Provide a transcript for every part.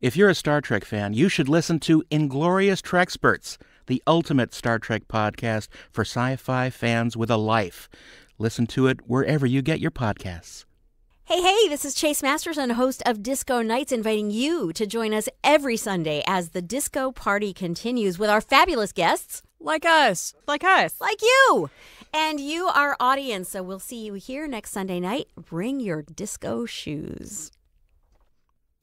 If you're a Star Trek fan, you should listen to Inglorious Treksperts, the ultimate Star Trek podcast for sci-fi fans with a life. Listen to it wherever you get your podcasts. Hey, this is Chase Masterson, host of Disco Nights, inviting you to join us every Sunday as the disco party continues with our fabulous guests. Like us. Like you. And you, our audience. So we'll see you here next Sunday night. Bring your disco shoes.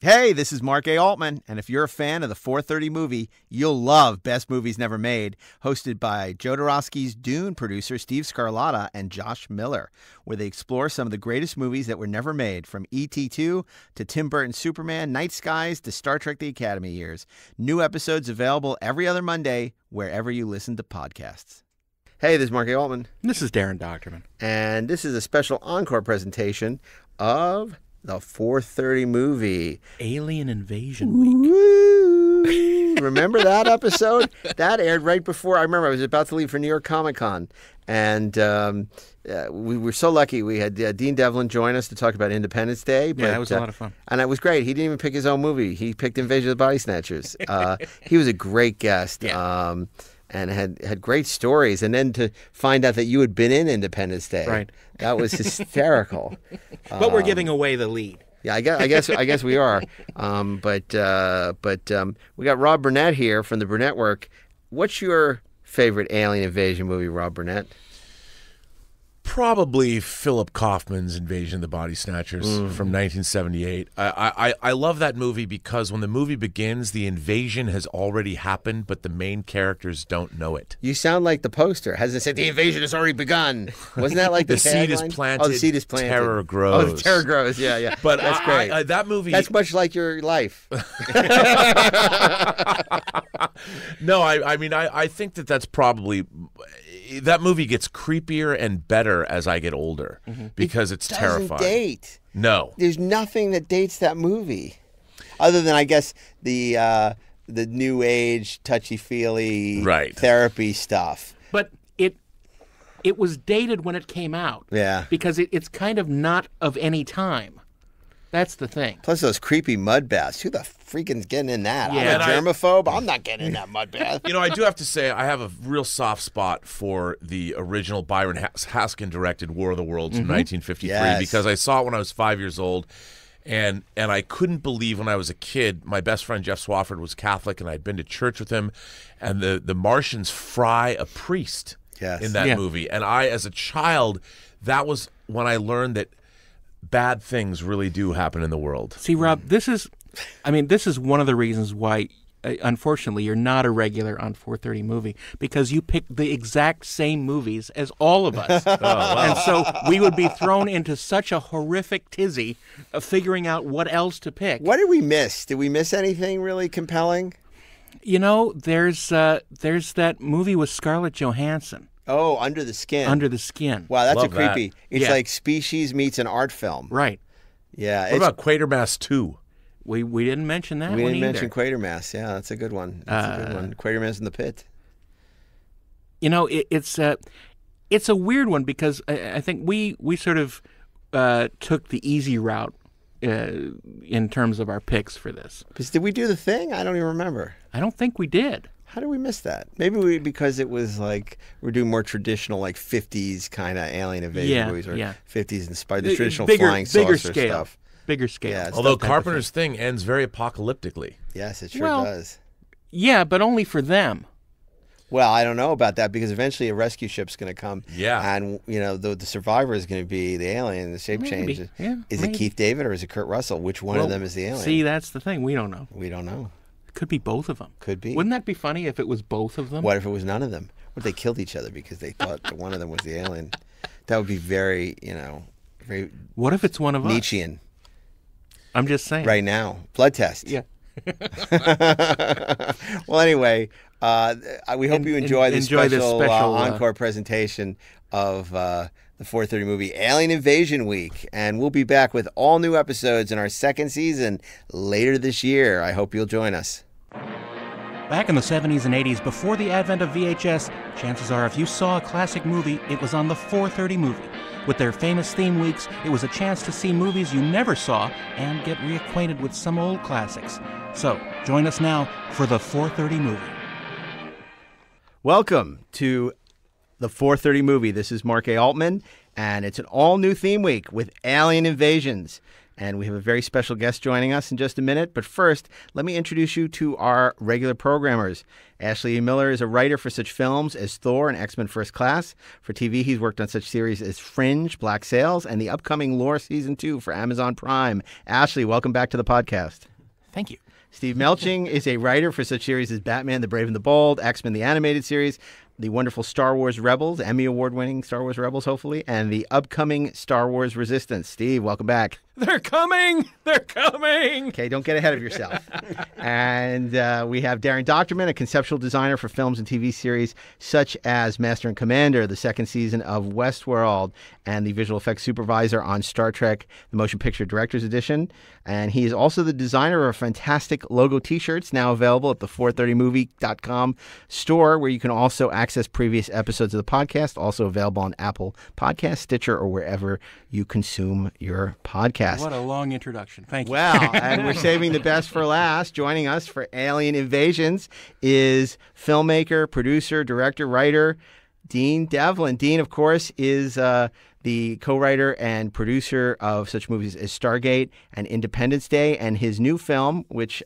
Hey, this is Mark A. Altman, and if you're a fan of the 4:30 movie, you'll love Best Movies Never Made, hosted by Jodorowsky's Dune producer Steve Scarlatta and Josh Miller, where they explore some of the greatest movies that were never made, from E.T. 2 to Tim Burton's Superman, Night Skies to Star Trek The Academy Years. New episodes available every other Monday, wherever you listen to podcasts. Hey, this is Mark A. Altman. This is Darren Doctorman. And this is a special encore presentation of the 4:30 movie. Alien Invasion Week. Woo! Remember that episode? That aired right before. I remember I was about to leave for New York Comic Con. And we were so lucky. We had Dean Devlin join us to talk about Independence Day. But, yeah, that was a lot of fun. And it was great. He didn't even pick his own movie. He picked Invasion of the Body Snatchers. He was a great guest. Yeah. And had great stories. And then to find out that you had been in Independence Day. Right. That was hysterical. But we're giving away the lead. Yeah, I guess we are. But we got Rob Burnett here from the Burnett Work. What's your favorite alien invasion movie, Rob Burnett? Probably Philip Kaufman's Invasion of the Body Snatchers from 1978. I love that movie because when the movie begins, the invasion has already happened, but the main characters don't know it. You sound like the poster. Hasn't it said the invasion has already begun? Wasn't that like the seed tagline? is planted? Oh, the seed is planted. Terror grows. Oh, the terror grows. Yeah. But that's great. That movie. That's much like your life. No, I mean, I think that's probably. That movie gets creepier and better as I get older because it's terrifying. It doesn't date. No. There's nothing that dates that movie. Other than, I guess, the new age, touchy-feely therapy stuff. But it was dated when it came out. Yeah. Because it's kind of not of any time. That's the thing. Plus those creepy mud baths. Who the freaking's getting in that? Yeah, I'm a germaphobe. I'm not getting in that mud bath. You know, I do have to say I have a real soft spot for the original Byron Haskin directed War of the Worlds from 1953 because I saw it when I was 5 years old. And I couldn't believe when I was a kid, my best friend Jeff Swafford was Catholic, and I'd been to church with him, and the Martians fry a priest in that movie. And I, as a child, that was when I learned that bad things really do happen in the world. See, Rob, this is one of the reasons why, unfortunately, you're not a regular on 4:30 Movie, because you picked the exact same movies as all of us. And so we would be thrown into such a horrific tizzy of figuring out what else to pick. What did we miss? Did we miss anything really compelling? You know, there's that movie with Scarlett Johansson. Oh, Under the Skin. Under the Skin. Wow, that's Love a creepy. That. It's like Species meets an art film. Right. Yeah. What about Quatermass 2? We didn't mention that one We didn't either. mention Quatermass. Yeah, that's a good one. That's a good one. Quatermass in the Pit. You know, it's a weird one because I think we sort of took the easy route in terms of our picks for this. Did we do The Thing? I don't even remember. I don't think we did. How did we miss that? Maybe because it was like we're doing more traditional, like 50s kind of alien invasion movies, or 50s inspired, the traditional flying saucer stuff. Bigger scale. Yeah, although Carpenter's thing ends very apocalyptically. Yes, it sure does. Yeah, but only for them. Well, I don't know about that because eventually a rescue ship's going to come. Yeah. And, you know, the survivor is going to be the alien, the shape change. Yeah, is it Keith David or is it Kurt Russell? Which one of them is the alien? See, that's the thing. We don't know. We don't know. It could be both of them. Could be. Wouldn't that be funny if it was both of them? What if it was none of them? What if they killed each other because they thought that one of them was the alien? That would be very, very... What if it's one of us? Nietzschean. I'm just saying. Right now. Blood test. Yeah. Well, anyway, we hope you enjoy this special encore presentation of the 4:30 movie Alien Invasion Week. And we'll be back with all new episodes in our second season later this year. I hope you'll join us. Back in the 70s and 80s, before the advent of VHS, chances are if you saw a classic movie, it was on the 4:30 movie. With their famous theme weeks, it was a chance to see movies you never saw and get reacquainted with some old classics. So, join us now for the 4:30 movie. Welcome to the 4:30 movie. This is Mark A. Altman, and it's an all-new theme week with alien invasions. And we have a very special guest joining us in just a minute. But first, let me introduce you to our regular programmers. Ashley Miller is a writer for such films as Thor and X-Men First Class. For TV, he's worked on such series as Fringe, Black Sails, and the upcoming Lore Season 2 for Amazon Prime. Ashley, welcome back to the podcast. Thank you. Steve Melching is a writer for such series as Batman, The Brave and the Bold, X-Men, the animated series, the wonderful Star Wars Rebels, Emmy Award-winning Star Wars Rebels, hopefully, and the upcoming Star Wars Resistance. Steve, welcome back. They're coming! They're coming! Okay, don't get ahead of yourself. And we have Darren Doctorman, a conceptual designer for films and TV series such as Master and Commander, the second season of Westworld, and the visual effects supervisor on Star Trek, the Motion Picture Director's Edition. And he is also the designer of fantastic logo T-shirts, now available at the 430movie.com store, where you can also access previous episodes of the podcast, also available on Apple Podcasts, Stitcher, or wherever you consume your podcast. What a long introduction. Thank you. Well, and we're saving the best for last. Joining us for Alien Invasions is filmmaker, producer, director, writer, Dean Devlin. Dean, of course, is the co-writer and producer of such movies as Stargate and Independence Day, and his new film, which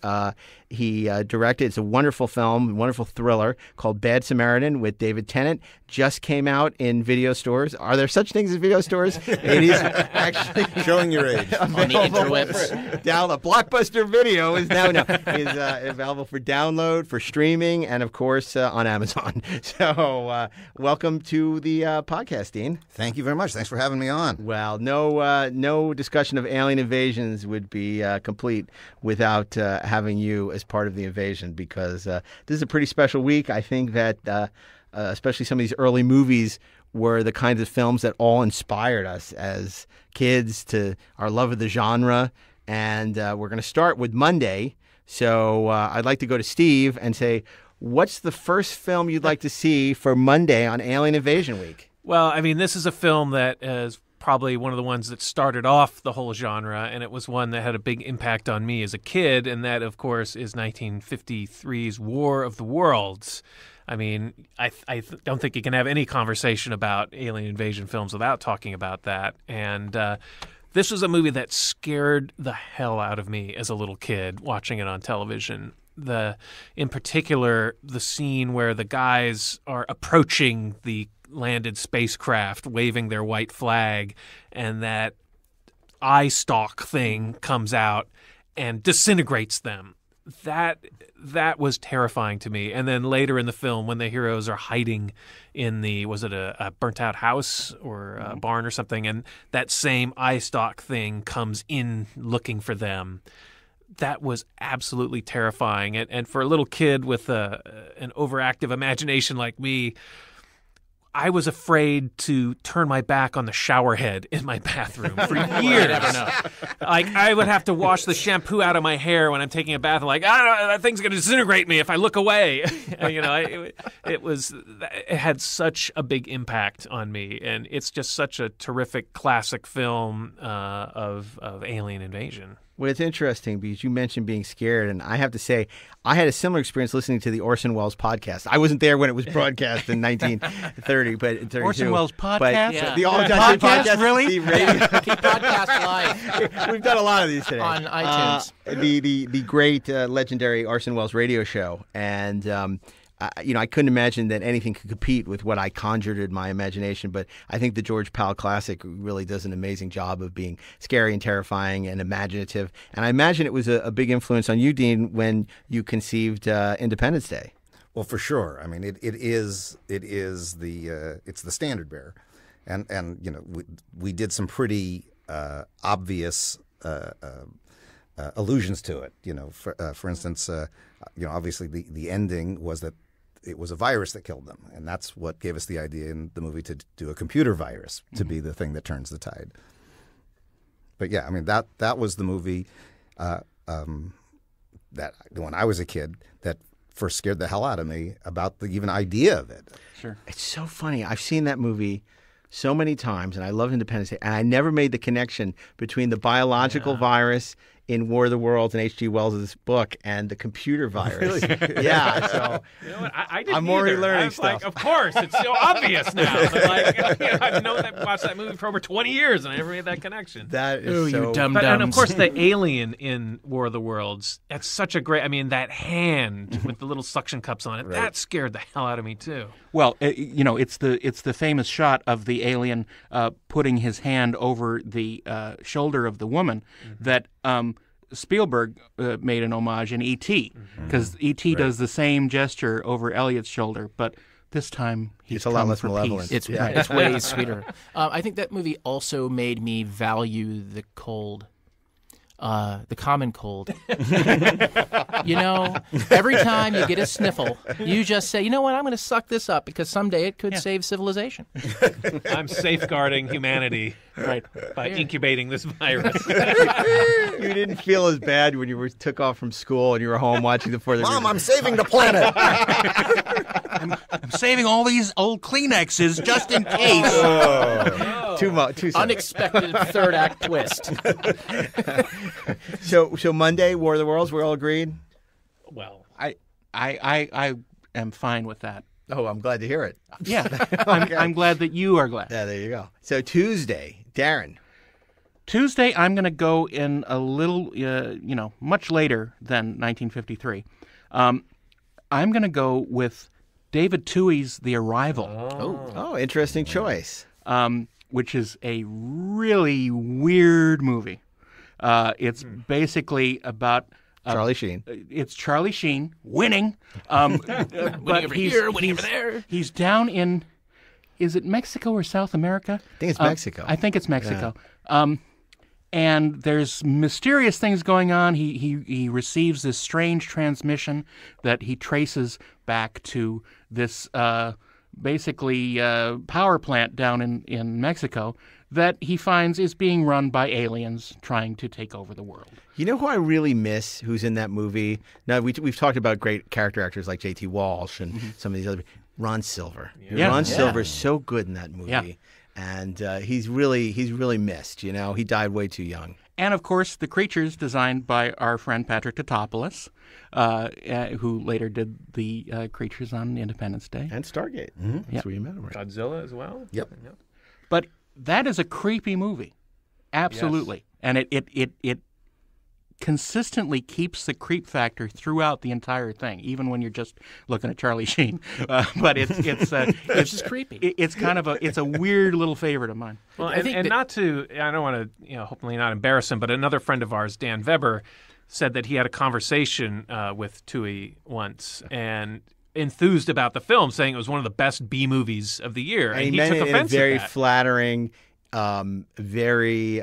he directed. It's a wonderful film, wonderful thriller called Bad Samaritan with David Tennant. Just came out in video stores. Are there such things as video stores? It is actually showing your age on the interwebs. The Blockbuster Video is now available for download, for streaming, and of course on Amazon. So welcome to the podcast, Dean. Thank you very much. Thanks for having me on. Well, no discussion of alien invasions would be complete without having you as part of the invasion, because this is a pretty special week. I think that especially some of these early movies were the kinds of films that all inspired us as kids to our love of the genre. And we're going to start with Monday. So I'd like to go to Steve and say, what's the first film you'd like to see for Monday on Alien Invasion Week? Well, I mean, this is a film that is probably one of the ones that started off the whole genre, and it was one that had a big impact on me as a kid, and that, of course, is 1953's War of the Worlds. I mean, I don't think you can have any conversation about alien invasion films without talking about that. And this was a movie that scared the hell out of me as a little kid watching it on television. In particular, the scene where the guys are approaching the landed spacecraft waving their white flag, and that eye stalk thing comes out and disintegrates them. That was terrifying to me. And then later in the film, when the heroes are hiding in was it a burnt out house or a barn or something, and that same eye stalk thing comes in looking for them. That was absolutely terrifying. And for a little kid with an overactive imagination like me, I was afraid to turn my back on the shower head in my bathroom for years. Never know. Like, I would have to wash the shampoo out of my hair when I'm taking a bath. I'm like, I don't know, that thing's going to disintegrate me if I look away. It had such a big impact on me, and it's just such a terrific classic film of alien invasion. Well, it's interesting because you mentioned being scared, and I have to say, I had a similar experience listening to the Orson Welles podcast. I wasn't there when it was broadcast in 1930, but 32. Orson Welles podcast? But Yeah. The all-time podcast, really? The radio. Keep podcasts alive We've done a lot of these today. on iTunes. The great legendary Orson Welles radio show, and I couldn't imagine that anything could compete with what I conjured in my imagination. But I think the George Powell Classic really does an amazing job of being scary and terrifying and imaginative. And I imagine it was a big influence on you, Dean, when you conceived Independence Day. Well, for sure. I mean, it's the standard bearer, and we did some pretty obvious allusions to it. For instance, obviously the ending was that it was a virus that killed them, and that's what gave us the idea in the movie to do a computer virus to be the thing that turns the tide. But yeah, I mean that was the movie that when I was a kid that first scared the hell out of me about the even idea of it. Sure. It's so funny. I've seen that movie so many times, and I love Independence Day, and I never made the connection between the biological virus in War of the Worlds and H.G. Wells' book and the computer virus. Yeah, so You know what? I didn't I'm already either. learning I was stuff. like, of course, it's so obvious now. Like, I've watched that movie for over 20 years, and I never made that connection. that is Ooh, so... you dumb But, and of dumbs. course, the alien in War of the Worlds, that's such a great, I mean, that hand with the little suction cups on it, that scared the hell out of me, too. Well, it's the famous shot of the alien putting his hand over the shoulder of the woman that Spielberg made an homage in E.T. because E.T. does the same gesture over Elliot's shoulder, but this time he's It's a lot come less for malevolent. peace. It's way sweeter. I think that movie also made me value the cold. The common cold. You know, every time you get a sniffle, you just say, you know what, I'm going to suck this up because someday it could save civilization. I'm safeguarding humanity by incubating this virus. You didn't feel as bad when you took off from school and you were home watching the Fourth. Mom, I'm saving the planet. I'm saving all these old Kleenexes just in case. Too much. Too soon. Unexpected third act twist. So Monday, War of the Worlds, we're all agreed? Well, I am fine with that. Oh, I'm glad to hear it. Yeah, I'm glad that you are glad. Yeah, there you go. So Tuesday, Darren. Tuesday, I'm going to go in a little, much later than 1953. I'm going to go with David Tuohy's The Arrival. Oh, interesting choice. Which is a really weird movie. It's basically about Charlie Sheen. It's Charlie Sheen winning, but over here, winning over there. He's down in, is it Mexico or South America? I think it's Mexico. I think it's Mexico. And there's mysterious things going on. He receives this strange transmission that he traces back to this basically power plant down in Mexico that he finds is being run by aliens trying to take over the world. You know who I really miss who's in that movie? Now, we've talked about great character actors like J.T. Walsh and some of these other Ron Silver. Yeah. Ron Silver's so good in that movie. Yeah. And he's really missed, you know. He died way too young. And, of course, the creatures designed by our friend Patrick Tatopoulos, who later did the creatures on Independence Day. And Stargate. That's where you met him, right? Godzilla as well? Yep. But that is a creepy movie. Absolutely. And it consistently keeps the creep factor throughout the entire thing, even when you're just looking at Charlie Sheen. But it's just creepy. It's kind of a weird little favorite of mine. Well, I think and that- not to, I don't want to, hopefully not embarrass him, but another friend of ours, Dan Weber, said that he had a conversation with Tuohy once and enthused about the film, saying it was one of the best B movies of the year. And And he meant took it in a offense very at that. flattering, very.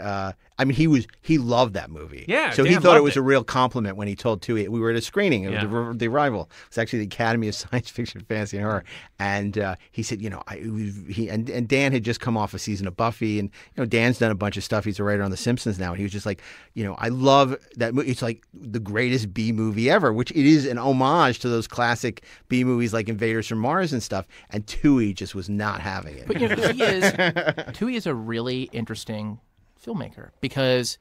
I mean, he loved that movie. Yeah, so he Dan thought it loved was it. a real compliment when he told Tuohy. We were at a screening of Yeah. the Arrival. It was actually the Academy of Science Fiction, Fantasy, and Horror. And he said, and Dan had just come off a season of Buffy, and Dan's done a bunch of stuff. He's a writer on The Simpsons now, and he was just like, I love that movie. It's like the greatest B movie ever, which it is an homage to those classic B movies like Invaders from Mars and stuff. And Tuohy just was not having it. But Tuohy is a really interesting filmmaker because,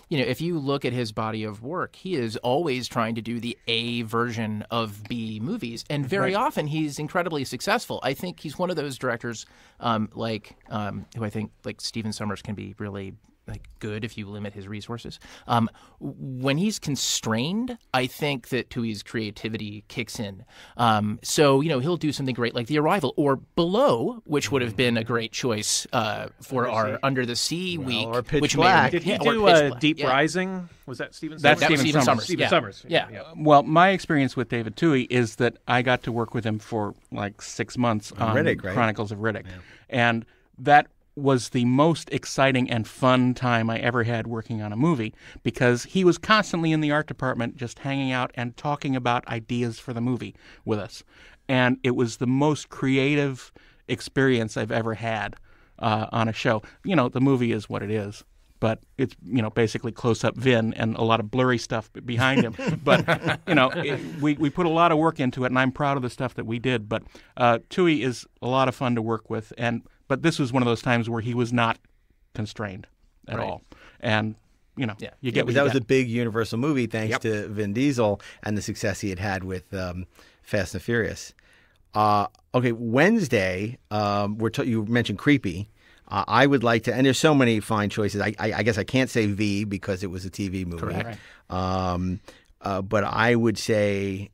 if you look at his body of work, he is always trying to do the A version of B movies, and very often he's incredibly successful. I think he's one of those directors, who I think like Stephen Sommers can be really good if you limit his resources. When he's constrained, I think that Tuohy's creativity kicks in. So he'll do something great like The Arrival or Below, which would have been a great choice for our Under the Sea week. or Pitch which Black. Did he or do Pitch Black, Deep yeah. Rising? Was that Steven Sommers? That's That was Stephen Sommers. Stephen Yeah. Sommers. Yeah. Well, my experience with David Tuohy is that I got to work with him for like 6 months on Riddick, right? Chronicles of Riddick. And that was the most exciting and fun time I ever had working on a movie because he was constantly in the art department just hanging out and talking about ideas for the movie with us. And it was the most creative experience I've ever had on a show. The movie is what it is. But it's, basically close-up Vin and a lot of blurry stuff behind him. But, we put a lot of work into it, and I'm proud of the stuff that we did. But Tuohy is a lot of fun to work with. But this was one of those times where he was not constrained at all. And, you get what that you was get. a big Universal movie thanks to Vin Diesel and the success he had with Fast and Furious. Okay, Wednesday, you mentioned Creepy. I would like to, and there's so many fine choices. I guess I can't say V because it was a TV movie. Correct. But I would say,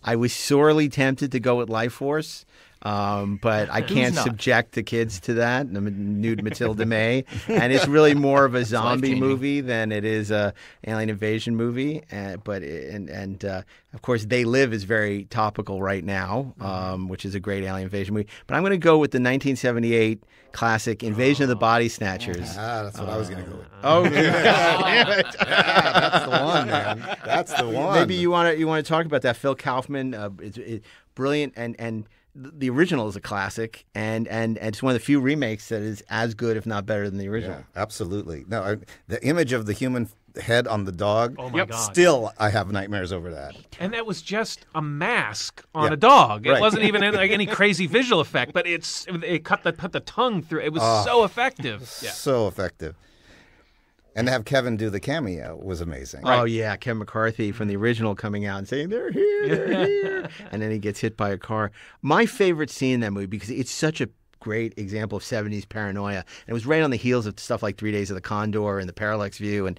I was sorely tempted to go with Life Force. But I can't subject the kids to that. Nude Matilda May, and it's really more of a zombie movie than it is a alien invasion movie. But of course, They Live is very topical right now, which is a great alien invasion movie. But I'm going to go with the 1978 classic Invasion of the Body Snatchers. That's what I was going to go with. Oh, damn it! That's the one, man. That's the one. Maybe you want to talk about that. Phil Kaufman, it's brilliant and. The original is a classic, and it's one of the few remakes that is as good, if not better, than the original. Yeah, absolutely. No, the image of the human head on the dog. Oh my God. Still, I have nightmares over that. And that was just a mask on a dog. It Right. wasn't even like any crazy visual effect, but it put the tongue through. It was so effective. Yeah. So effective. And to have Kevin do the cameo was amazing. Oh, yeah. Kevin McCarthy from the original coming out and saying, they're here. And then he gets hit by a car. My favorite scene in that movie, because it's such a great example of 70s paranoia. And it was right on the heels of stuff like 3 Days of the Condor and the Parallax View. And,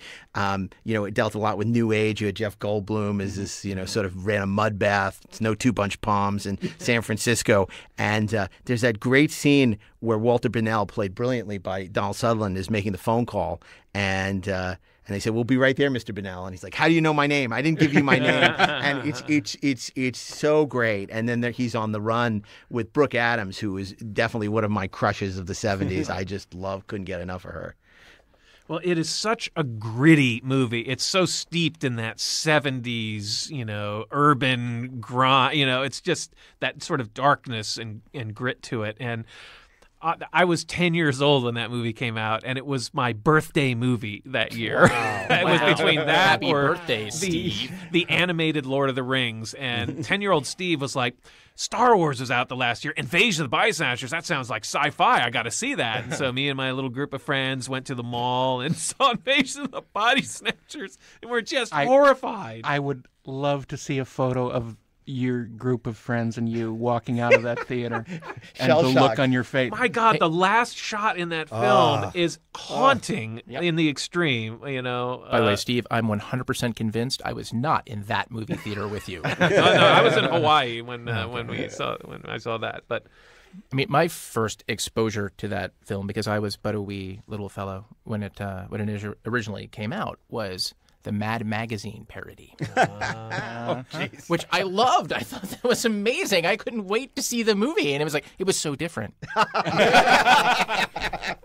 it dealt a lot with New Age. You had Jeff Goldblum as this, sort of ran a mud bath. It's no 2-punch palms in San Francisco. And there's that great scene where Walter Bennell, played brilliantly by Donald Sutherland, is making the phone call. And they said, "We'll be right there, Mr. Bennell." And he's like, "How do you know my name? I didn't give you my name." And it's so great. And then he's on the run with Brooke Adams, who is definitely one of my crushes of the 70s. I just couldn't get enough of her. Well, it is such a gritty movie. It's so steeped in that 70s, urban grind. It's just that sort of darkness and grit to it. And I was 10 years old when that movie came out, and it was my birthday movie that year. Wow. It was between that Happy or birthday, Steve. the animated Lord of the Rings. And 10-year-old Steve was like, Star Wars was out the last year. Invasion of the Body Snatchers, that sounds like sci-fi. I got to see that. And so me and my little group of friends went to the mall and saw Invasion of the Body Snatchers, and we're just horrified. I would love to see a photo of your group of friends and you walking out of that theater and the look on your face. My God, the last shot in that film is haunting in the extreme. By the way, Steve, I'm 100% convinced I was not in that movie theater with you. No, I was in Hawaii when I saw that. But I mean, my first exposure to that film, because I was but a wee little fellow when it originally came out, was the Mad Magazine parody, which I loved. I thought that was amazing. I couldn't wait to see the movie, and it was so different.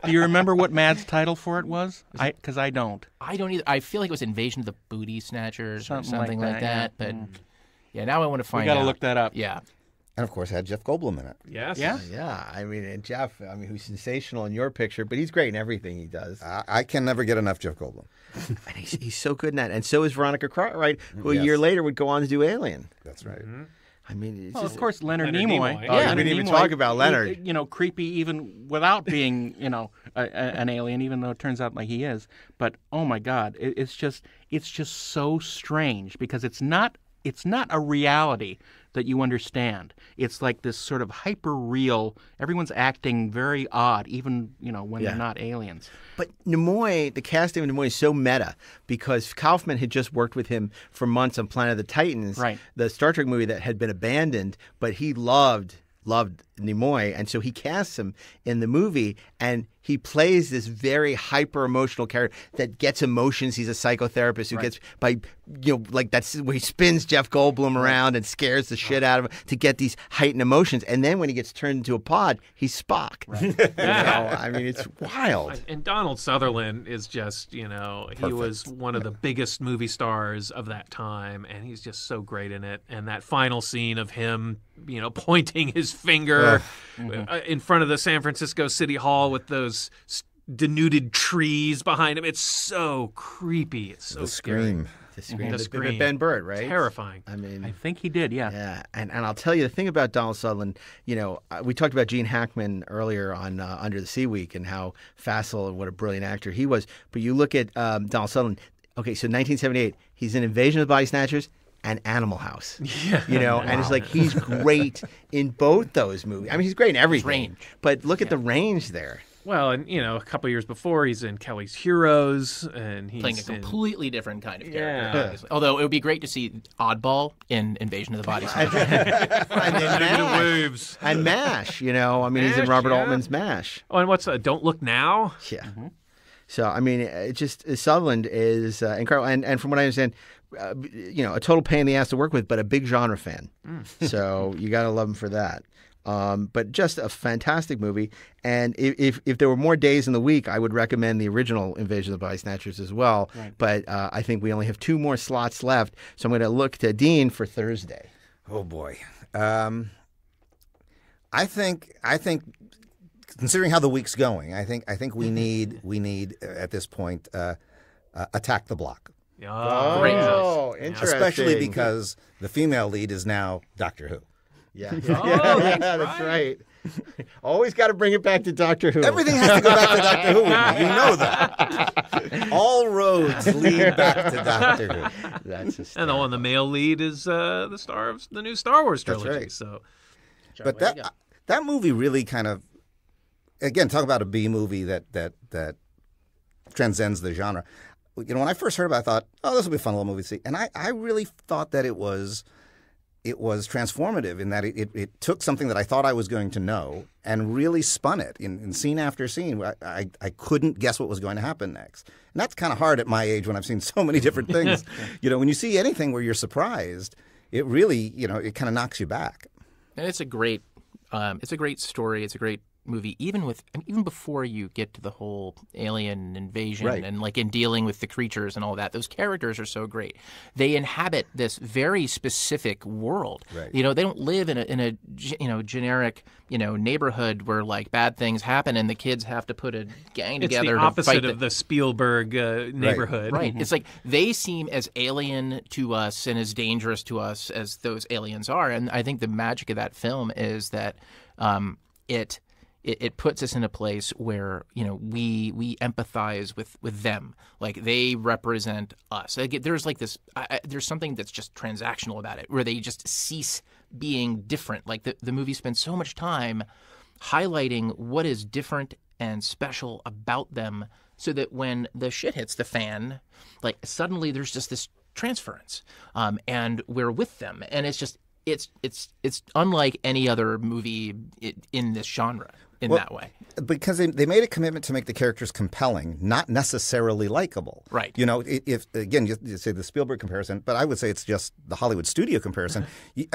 Do you remember what Mad's title for it was? Because I don't. I don't either. I feel like it was Invasion of the Booty Snatchers or something like that. Yeah. But yeah, now I want to find out. We got to look that up. Yeah. And, of course, it had Jeff Goldblum in it. yes. Yeah. I mean, and Jeff, who's sensational in your picture, but he's great in everything he does. I can never get enough Jeff Goldblum. And he's so good in that. And so is Veronica Cartwright, who a year later would go on to do Alien. That's right. Mm-hmm. I mean, it's Well, just, of course, Leonard Leonard Nimoy. Nimoy. Oh, Yeah. we didn't even talk about Leonard. Creepy even without being, an alien, even though it turns out like he is. But oh my God, it's just so strange because it's not a reality that you understand. It's like this sort of hyper real. Everyone's acting very odd, even when they're not aliens. But Nimoy, the casting of Nimoy is so meta because Kaufman had just worked with him for months on Planet of the Titans, right? The Star Trek movie that had been abandoned, but he loved Nimoy, and so he casts him in the movie, and he plays this very hyper emotional character that gets emotions. He's a psychotherapist who gets that's where he spins Jeff Goldblum around and scares the shit out of him to get these heightened emotions. And then when he gets turned into a pod, he's Spock. Right. I mean, it's wild. And Donald Sutherland is just, he was one of the biggest movie stars of that time, and he's just so great in it. And that final scene of him, pointing his finger in front of the San Francisco City Hall with those denuded trees behind him. It's so creepy. It's so The scary. scream. To scream. The The scream. Ben Burt, right? Terrifying. I mean, I think he did, yeah. yeah, and I'll tell you the thing about Donald Sutherland. We talked about Gene Hackman earlier on Under the Sea Week and how facile and what a brilliant actor he was. But you look at Donald Sutherland. Okay, so 1978, he's in Invasion of the Body Snatchers and Animal House. Yeah. And it's like he's great in both those movies. I mean, he's great in everything. range. But look at the range there. Well, and a couple years before, he's in Kelly's Heroes, and he's Playing a completely different kind of character. Yeah. Obviously. Although it would be great to see Oddball in Invasion of the Body Snatchers. And then MASH. waves. And MASH, I mean, he's in MASH, Robert yeah. Altman's MASH. Oh, and what's Don't Look Now? Yeah. So, I mean, it just Sutherland is incredible. And from what I understand, a total pain in the ass to work with, but a big genre fan. So you got to love him for that. But just a fantastic movie. And if there were more days in the week, I would recommend the original Invasion of the Body Snatchers as well. Right. But I think we only have 2 more slots left. So I'm going to look to Dean for Thursday. Oh boy, I think considering how the week's going, I think we need at this point Attack the Block, Oh, interesting. especially because the female lead is now Doctor Who. Yeah, that's right. Always got to bring it back to Doctor Who. Everything has to go back to Doctor Who. You know that. All roads lead back to Doctor Who. That's And the male lead is the star of the new Star Wars trilogy. That's right. So, But that movie really kind of, again, talk about a B movie that transcends the genre. When I first heard about it, I thought, oh, this will be a fun little movie to see. And I really thought that it was transformative in that it took something that I thought I was going to know and really spun it in scene after scene. I couldn't guess what was going to happen next. And that's kind of hard at my age when I've seen so many different things. When you see anything where you're surprised, it really, it kind of knocks you back. And it's a great story. It's a great movie, even before you get to the whole alien invasion and like in dealing with the creatures and all that. Those characters are so great. They inhabit this very specific world. Right. They don't live in a generic neighborhood where like bad things happen and the kids have to put a gang together. It's the opposite to fight of the Spielberg neighborhood. Right. It's like they seem as alien to us and as dangerous to us as those aliens are. And I think the magic of that film is that it puts us in a place where we empathize with them, like they represent us. There's like this. There's something that's just transactional about it, where they just cease being different. Like the movie spends so much time highlighting what is different and special about them, so that when the shit hits the fan, like suddenly there's just this transference, and we're with them, and it's just it's unlike any other movie in this genre. That way. Because they made a commitment to make the characters compelling, not necessarily likable. Right. If again, you say the Spielberg comparison, but I would say it's just the Hollywood studio comparison.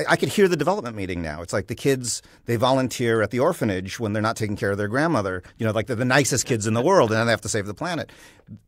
I could hear the development meeting now. It's like the kids, they volunteer at the orphanage when they're not taking care of their grandmother. Like they're the nicest kids in the world, and then they have to save the planet.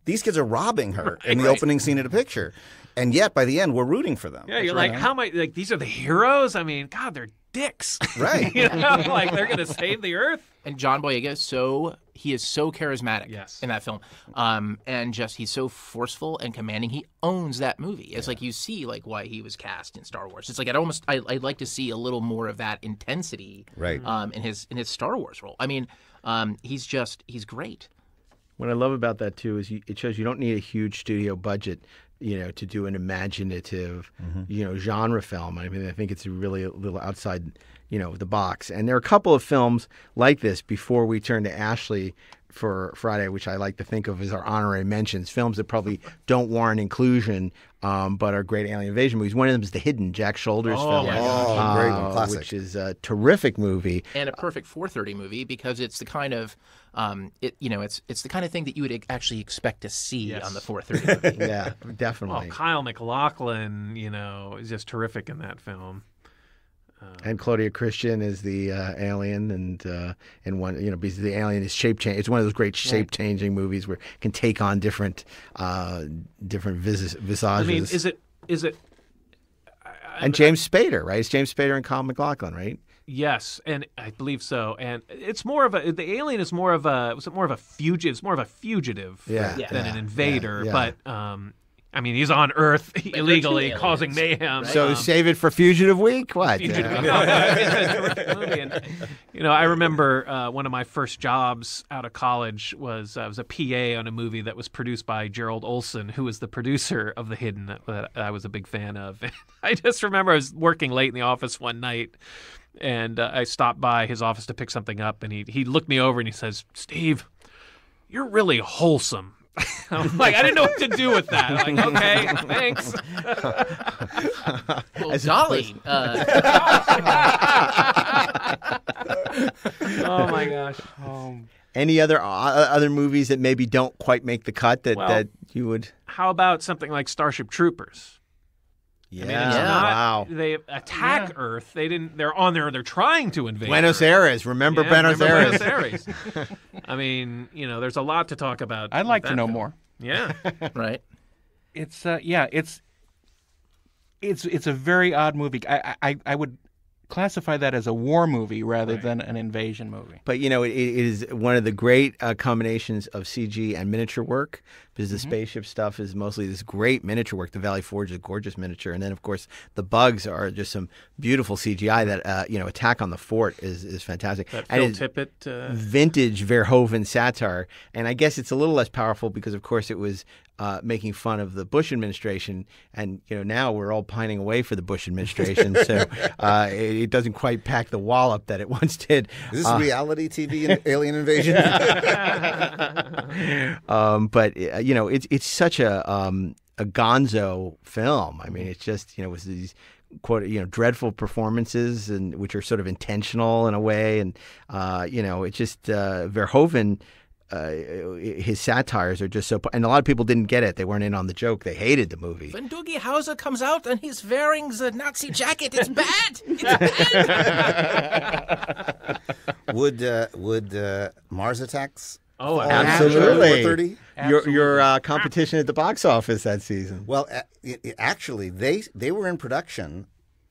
These kids are robbing her in the opening scene of the picture. And yet, by the end, we're rooting for them. Yeah, you're like, how am I? Like, these are the heroes? I mean, God, they're dicks. Right. Like they're going to save the Earth. And John Boyega, he is so charismatic in that film, and just he's so forceful and commanding. He owns that movie. It's like you see like why he was cast in Star Wars. It's like I'd like to see a little more of that intensity, right? In his Star Wars role. I mean, he's great. What I love about that too is it shows you don't need a huge studio budget, to do an imaginative, genre film. I mean, I think it's really a little outside, the box. And there are a couple of films like this before we turn to Ashley for Friday, which I like to think of as our honorary mentions, films that probably don't warrant inclusion, but are great alien invasion movies. One of them is The Hidden, Jack Shoulder's film. Oh, great one, classic. Which is a terrific movie. And a perfect 4:30 movie because it's the kind of it's the kind of thing that you would actually expect to see on the 4:30 movie. Yeah, definitely. Oh, Kyle MacLachlan, is just terrific in that film. And Claudia Christian is the alien, and one because the alien is shape change. It's one of those great shape changing movies where it can take on different visages. I mean, is it? And James Spader, right? It's James Spader and Kyle MacLachlan, right? Yes, and I believe so. And it's more of the alien is more of a fugitive. It's more of a fugitive than an invader. Yeah. But I mean, he's on Earth illegally, causing mayhem. So save it for Fugitive Week? What? Fugitive Week. It's a terrific movie. And, I remember one of my first jobs out of college was I was a PA on a movie that was produced by Gerald Olson, who was the producer of The Hidden that I was a big fan of. And I just remember I was working late in the office one night, and I stopped by his office to pick something up, and he looked me over and he says, "Steve, you're really wholesome." I'm like, I didn't know what to do with that. I'm like, okay, thanks. Well, Dolly. Oh my gosh. Any other movies that maybe don't quite make the cut that you would? How about something like Starship Troopers? Yeah. I mean, it's not, Wow. They attack Earth. They're on there. They're trying to invade Buenos Earth. Aires. Remember Buenos Aires. Buenos Aires. I mean, there's a lot to talk about. I'd like to that know film. more. Yeah. Right. It's it's a very odd movie. I would classify that as a war movie rather than an invasion movie. But it is one of the great combinations of CG and miniature work, because the spaceship stuff is mostly this great miniature work. The Valley Forge is a gorgeous miniature, and then of course the bugs are just some beautiful CGI. That Attack on the Fort is fantastic. That and Phil it's Tippett. vintage Verhoeven satire, and I guess it's a little less powerful because of course it was making fun of the Bush administration, and now we're all pining away for the Bush administration, so it doesn't quite pack the wallop that it once did. Is this reality TV and alien invasion? But it's such a gonzo film. I mean, it's just with these dreadful performances, and which are sort of intentional in a way, and it's just Verhoeven. His satires are just so, and a lot of people didn't get it. They weren't in on the joke. They hated the movie. When Doogie Howser comes out and he's wearing the Nazi jacket, it's bad. It's bad. Would Mars Attacks? Oh, Absolutely. 430? Your competition at the box office that season. Well, actually, they were in production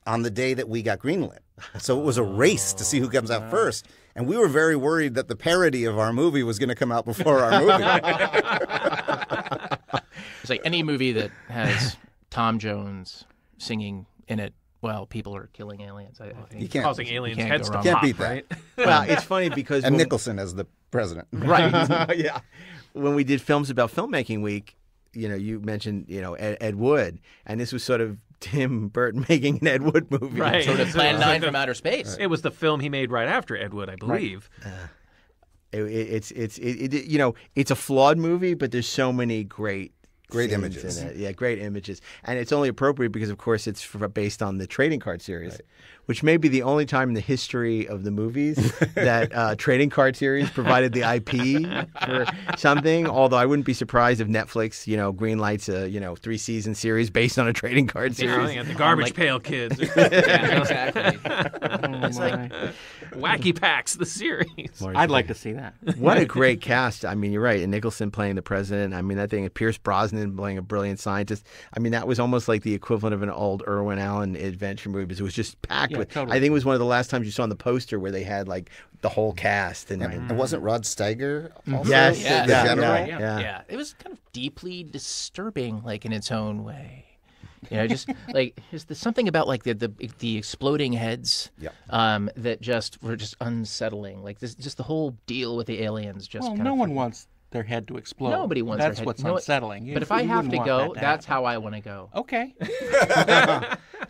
on the day that we got greenlit. So it was a race to see who comes out first. And we were very worried that the parody of our movie was going to come out before our movie. It's like any movie that has Tom Jones singing in it while people are killing aliens. I think You can't, causing aliens can't heads go to wrong. can't pop, beat that. right? Well, it's funny because and Nicholson as the president. right, yeah. When we did Films About Filmmaking Week, you mentioned Ed Wood, and this was sort of Tim Burton making an Ed Wood movie. Right. Sort of Plan 9 from outer space. It was the film he made right after Ed Wood, I believe. It's a flawed movie, but there's so many great scenes images in it. Yeah, great images, and it's only appropriate because, of course, it's based on the trading card series, which may be the only time in the history of the movies that trading card series provided the IP for something. Although I wouldn't be surprised if Netflix, greenlights a 3-season series based on a trading card series. Yeah, the Garbage Pail Kids. Yeah, exactly. It's like Wacky Packs, the series. I'd like to see that. What a great cast. I mean, you're right. And Nicholson playing the president. I mean, that thing, Pierce Brosnan playing a brilliant scientist. I mean, that was almost like the equivalent of an old Irwin Allen adventure movie, because it was just packed with. Totally. I think it was one of the last times you saw on the poster where they had like the whole cast. And wasn't Rod Steiger also Yes, Yeah. the Yeah. general? Yeah, it was kind of deeply disturbing, like in its own way. Just like there's something about like the exploding heads, that just were just unsettling. Like this, just the whole deal with the aliens. Just Well, kind no of one wants their head to explode. Nobody wants That's their head. what's You know what? unsettling. But if I have to go, that's how. how I want to go. Okay.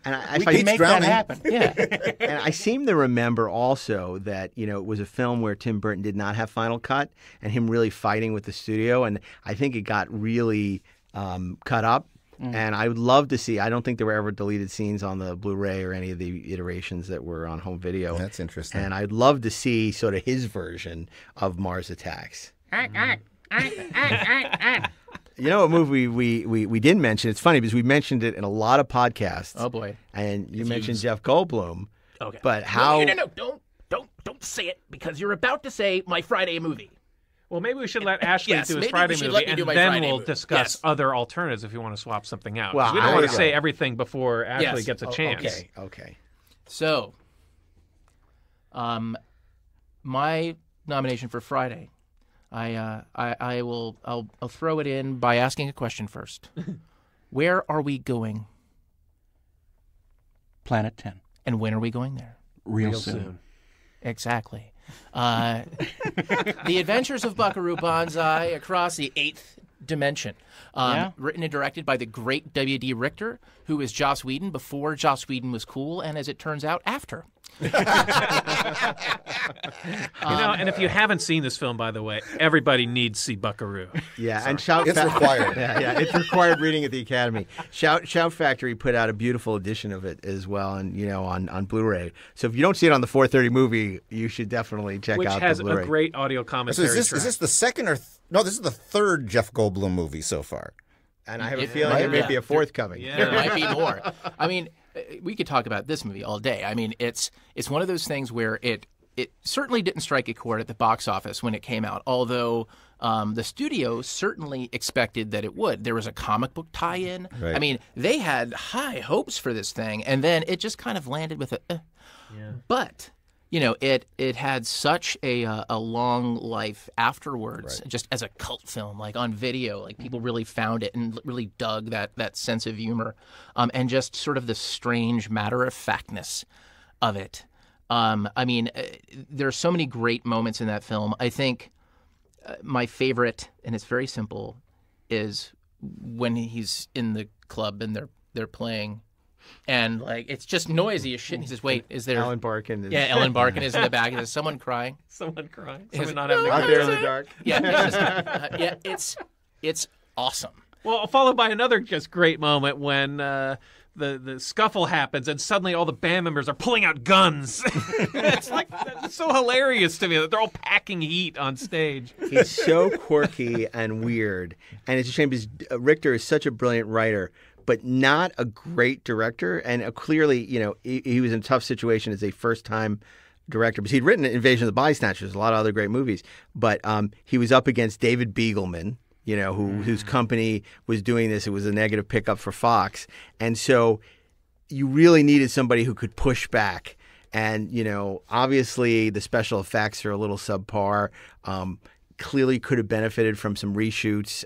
And We can make drowning. that happen. Yeah. and I seem to remember also that it was a film where Tim Burton did not have final cut, and him really fighting with the studio, and I think it got really cut up. And I would love to see. I don't think there were ever deleted scenes on the Blu-ray or any of the iterations that were on home video. That's interesting. And I'd love to see sort of his version of Mars Attacks. You know, a movie we didn't mention. It's funny because we mentioned it in a lot of podcasts. Oh boy. And you mentioned Jeff Goldblum. Okay. But how? No! Don't say it, because you're about to say my Friday movie. Well, maybe we should let Ashley Yes, do his maybe Friday we should movie, let me and do my then Friday we'll movie. discuss Yes. other alternatives if you want to swap something out. 'Cause Well, we don't there want you to go. say everything before Ashley Yes. gets a chance. Okay. So, my nomination for Friday, I'll throw it in by asking a question first. Where are we going? Planet 10. And when are we going there? Real soon. Exactly. The Adventures of Buckaroo Banzai Across the Eighth Dimension. Written and directed by the great W.D. Richter, who is Joss Whedon before Joss Whedon was cool, and as it turns out, after. And if you haven't seen this film, by the way, everybody needs to see Buckaroo. Yeah, Sorry. and Shout It's required. Yeah, it's required reading at the Academy. Shout Factory put out a beautiful edition of it as well, and on Blu-ray. So if you don't see it on the 430 movie, you should definitely check out has the Blu-ray. a great audio So commentary. is this the second or no? This is the third Jeff Goldblum movie so far. And I have a feeling there may be a fourth coming. Yeah. There might be more. I mean, we could talk about this movie all day. I mean, it's one of those things where it certainly didn't strike a chord at the box office when it came out, although the studio certainly expected that it would. There was a comic book tie-in. Right. I mean, they had high hopes for this thing, and then it just kind of landed with a Yeah. But it had such a long life afterwards, just as a cult film, like on video. Like people really found it and really dug that sense of humor, and just sort of the strange matter-of-factness of it. I mean, there are so many great moments in that film. I think my favorite, and it's very simple, is when he's in the club and they're playing. And like it's just noisy as shit. And he says, "Wait, is there?" Ellen Barkin is... Yeah, Ellen Barkin is in the back. Is someone crying? Someone crying. Is Someone it- not having a Out good there in time. the dark. Yeah, it's awesome. Well, followed by another just great moment when the scuffle happens and suddenly all the band members are pulling out guns. It's like that's so hilarious to me that they're all packing heat on stage. He's so quirky and weird. And it's a shame because Richter is such a brilliant writer, but not a great director. And clearly, he was in a tough situation as a first-time director. Because he'd written Invasion of the Body Snatchers, a lot of other great movies. But he was up against David Beagleman, whose company was doing this. It was a negative pickup for Fox. And so you really needed somebody who could push back. And, obviously the special effects are a little subpar. Clearly could have benefited from some reshoots.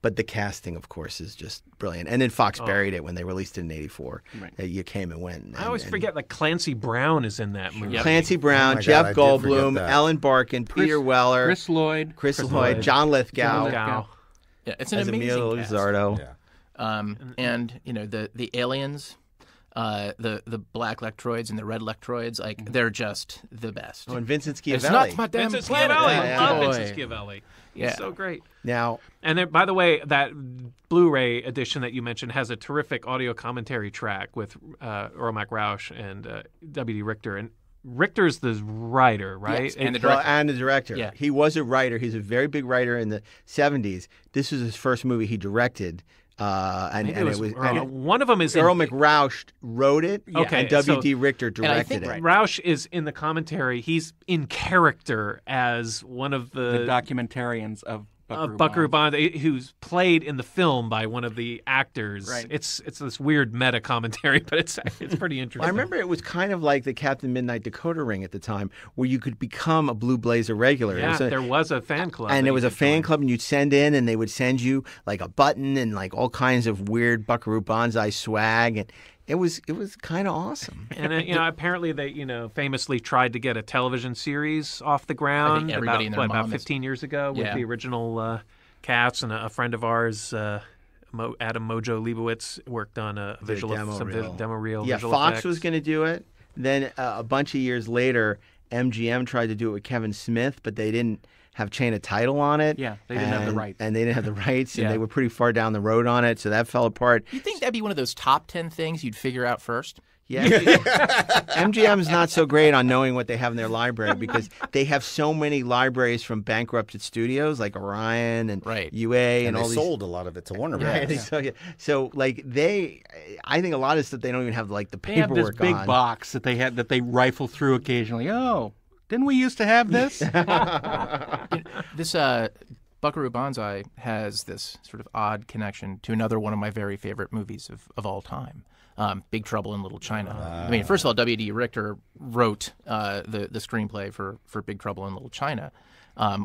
But the casting, of course, is just brilliant. And then Fox buried it when they released it in '84. Right. You came and went. I always forget that Clancy Brown is in that movie. Clancy Brown, Oh my Jeff God, I did forget Goldblum, that. Ellen Barkin, Peter Weller, Chris Lloyd. Lloyd, John Lithgow, Lithgow. Yeah, it's an as amazing Emilio cast. Lizardo. Yeah. And the aliens, the black Lectroids and the red Lectroids, like they're just the best. Oh, and Vincent Schiavelli. It's not my damn Vincent planet. Schiavelli. Yeah, Love boy. Vincent Schiavelli. He's Yeah. so great. Now, And then, by the way, that Blu-ray edition that you mentioned has a terrific audio commentary track with Romac Roush and W.D. Richter. And Richter's the writer, right? Yes, and the well, director. and the director. Yeah. He was a writer. He's a very big writer in the 70s. This was his first movie he directed. And Maybe it it was, was one of them is Earl in, McRausch wrote it, Okay, and W.D. Richter I directed think it. Roush is in the commentary. He's in character as one of The documentarians of Buckaroo Banzai, who's played in the film by one of the actors. Right. It's this weird meta commentary, but it's pretty interesting. I remember it was kind of like the Captain Midnight Decoder Ring at the time, where you could become a Blue Blazer regular. Yeah, It was there was a fan club. and that there was you a could fan join. club, and you'd send in, and they would send you like a button and like all kinds of weird Buckaroo Banzai swag, and it was kind of awesome. And apparently they famously tried to get a television series off the ground everybody and their about mom is- 15 years ago with Yeah. the original cast, and a friend of ours, Adam Mojo Leibowitz, worked on a visual demo reel. Yeah, visual Fox effects. was going to do it. Then a bunch of years later, MGM tried to do it with Kevin Smith, but they didn't have chain of title on it. Yeah, they didn't have the And- rights. And they didn't have the rights, and Yeah. they were pretty far down the road on it, so that fell apart. You think that'd be one of those top 10 things you'd figure out first? Yeah, MGM's not so great on knowing what they have in their library because they have so many libraries from bankrupted studios like Orion and Right. UA And all they these. sold a lot of it to Warner Right, Brothers. so like I think a lot of stuff they don't even have like the They have this paperwork big on. box that they rifle through occasionally. Oh, didn't we used to have this? This Buckaroo Banzai has this sort of odd connection to another one of my very favorite movies of all time, Big Trouble in Little China. I mean, first of all, W.D. Richter wrote the screenplay for Big Trouble in Little China,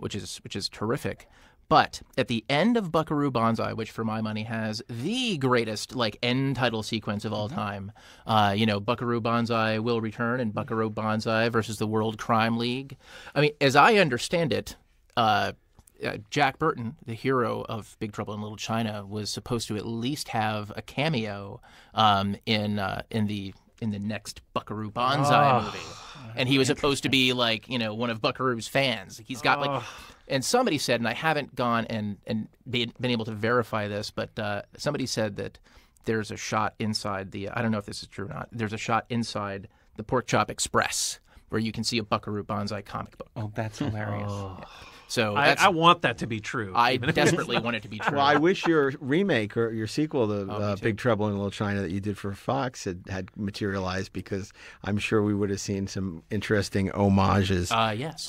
which is terrific. But at the end of Buckaroo Banzai, which for my money has the greatest end title sequence of all time, Buckaroo Banzai will return and Buckaroo Banzai versus the World Crime League. I mean, as I understand it, Jack Burton, the hero of Big Trouble in Little China, was supposed to at least have a cameo in the next Buckaroo Banzai movie, and he was supposed to be one of Buckaroo's fans. He's got and somebody said, and I haven't gone and been able to verify this, but somebody said that there's a shot inside I don't know if this is true or not. There's a shot inside the Pork Chop Express where you can see a Buckaroo Banzai comic book. Oh, that's hilarious. Yeah. So I want that to be true. I desperately want it to be true. Well, I wish your remake or your sequel to Big Trouble in Little China that you did for Fox had materialized, because I'm sure we would have seen some interesting homages. Yes.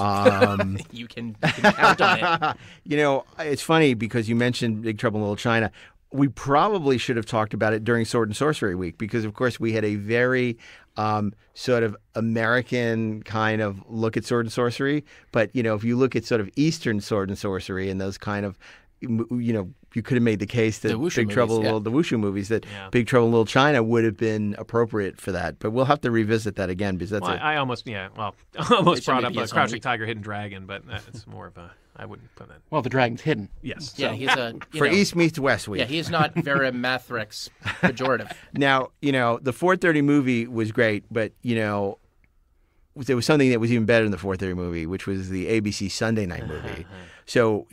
You can count on it. It's funny because you mentioned Big Trouble in Little China. We probably should have talked about it during Sword and Sorcery Week, because, of course, we had a very sort of American kind of look at sword and sorcery. But, if you look at sort of Eastern sword and sorcery and those kind of, you could have made the case that Big Trouble, the Wushu movies, that Big Trouble in Little China would have been appropriate for that. But we'll have to revisit that again, because that's I almost brought up a Crouching Tiger, Hidden Dragon, but it's more of a, I wouldn't put that. Well, the dragon's hidden. Yes. Yeah, he's a... East meets West Week. Yeah, he's not very Mathrex pejorative. Now, the 4:30 movie was great, but, there was something that was even better than the 4:30 movie, which was the ABC Sunday night movie. So,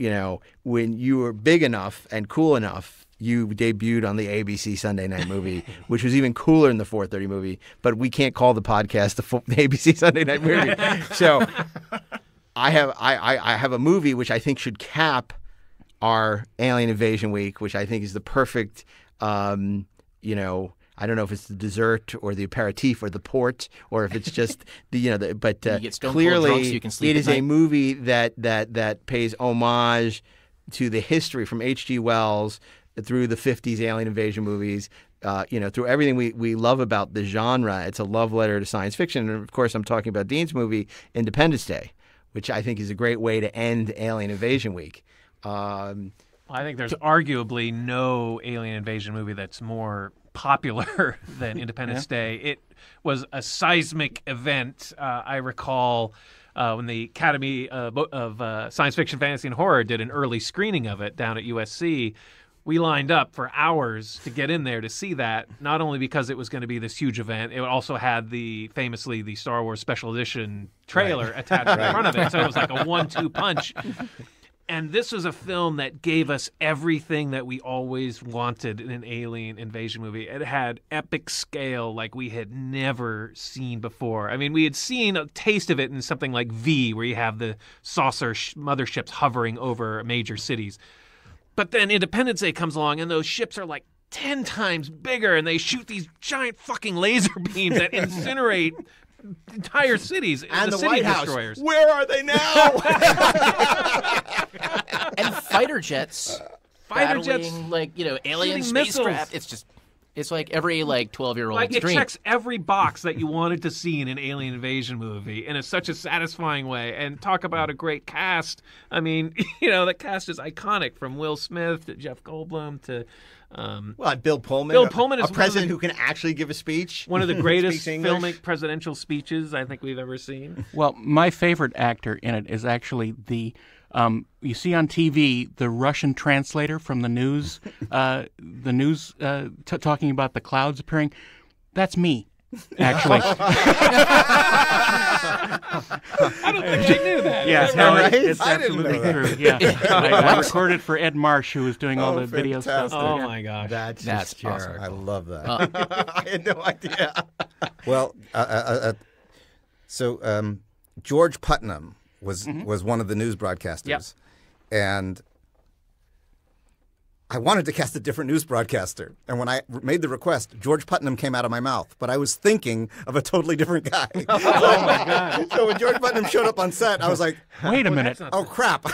when you were big enough and cool enough, you debuted on the ABC Sunday night movie, which was even cooler than the 4:30 movie. But we can't call the podcast the ABC Sunday night movie. So I have a movie which I think should cap our Alien Invasion Week, which I think is the perfect, I don't know if it's the dessert or the aperitif or the port, or if it's just but clearly so you can sleep it is a movie that pays homage to the history from H.G. Wells through the 50s Alien Invasion movies, through everything we love about the genre. It's a love letter to science fiction. And, of course, I'm talking about Dean's movie, Independence Day, which I think is a great way to end Alien Invasion Week. I think there's arguably no Alien Invasion movie that's more popular than Independence Day. It was a seismic event. I recall when the Academy of Science Fiction, Fantasy, and Horror did an early screening of it down at USC. We lined up for hours to get in there to see that, not only because it was going to be this huge event, it also had famously the Star Wars Special Edition trailer attached in front of it. So it was like a 1-2 punch. And this was a film that gave us everything that we always wanted in an alien invasion movie. It had epic scale like we had never seen before. I mean, we had seen a taste of it in something like V, where you have the saucer motherships hovering over major cities. But then Independence Day comes along, and those ships are like 10 times bigger, and they shoot these giant fucking laser beams that incinerate entire cities. And the city White House. Destroyers. Where are they now? And fighter jets. Battling, alien spacecraft. Missiles. It's like every 12-year-old's it dream. checks every box that you wanted to see in an alien invasion movie, and it's such a satisfying way. And talk about a great cast. I mean, the cast is iconic, from Will Smith to Jeff Goldblum to Bill Pullman. Bill Pullman is a president who can actually give a speech. One of the greatest filmic presidential speeches I think we've ever seen. Well, my favorite actor in it is actually you see on TV the Russian translator from the news, talking about the clouds appearing. That's me, actually. I don't think I knew that. Yes, it's absolutely true. Yeah, I recorded for Ed Marsh, who was doing all the video stuff. Oh my gosh, that's awesome. I love that. I had no idea. Well, so George Putnam was one of the news broadcasters, and I wanted to cast a different news broadcaster. And when I made the request, George Putnam came out of my mouth, but I was thinking of a totally different guy. Oh my God. So when George Putnam showed up on set, I was like, wait a minute. Oh, crap. But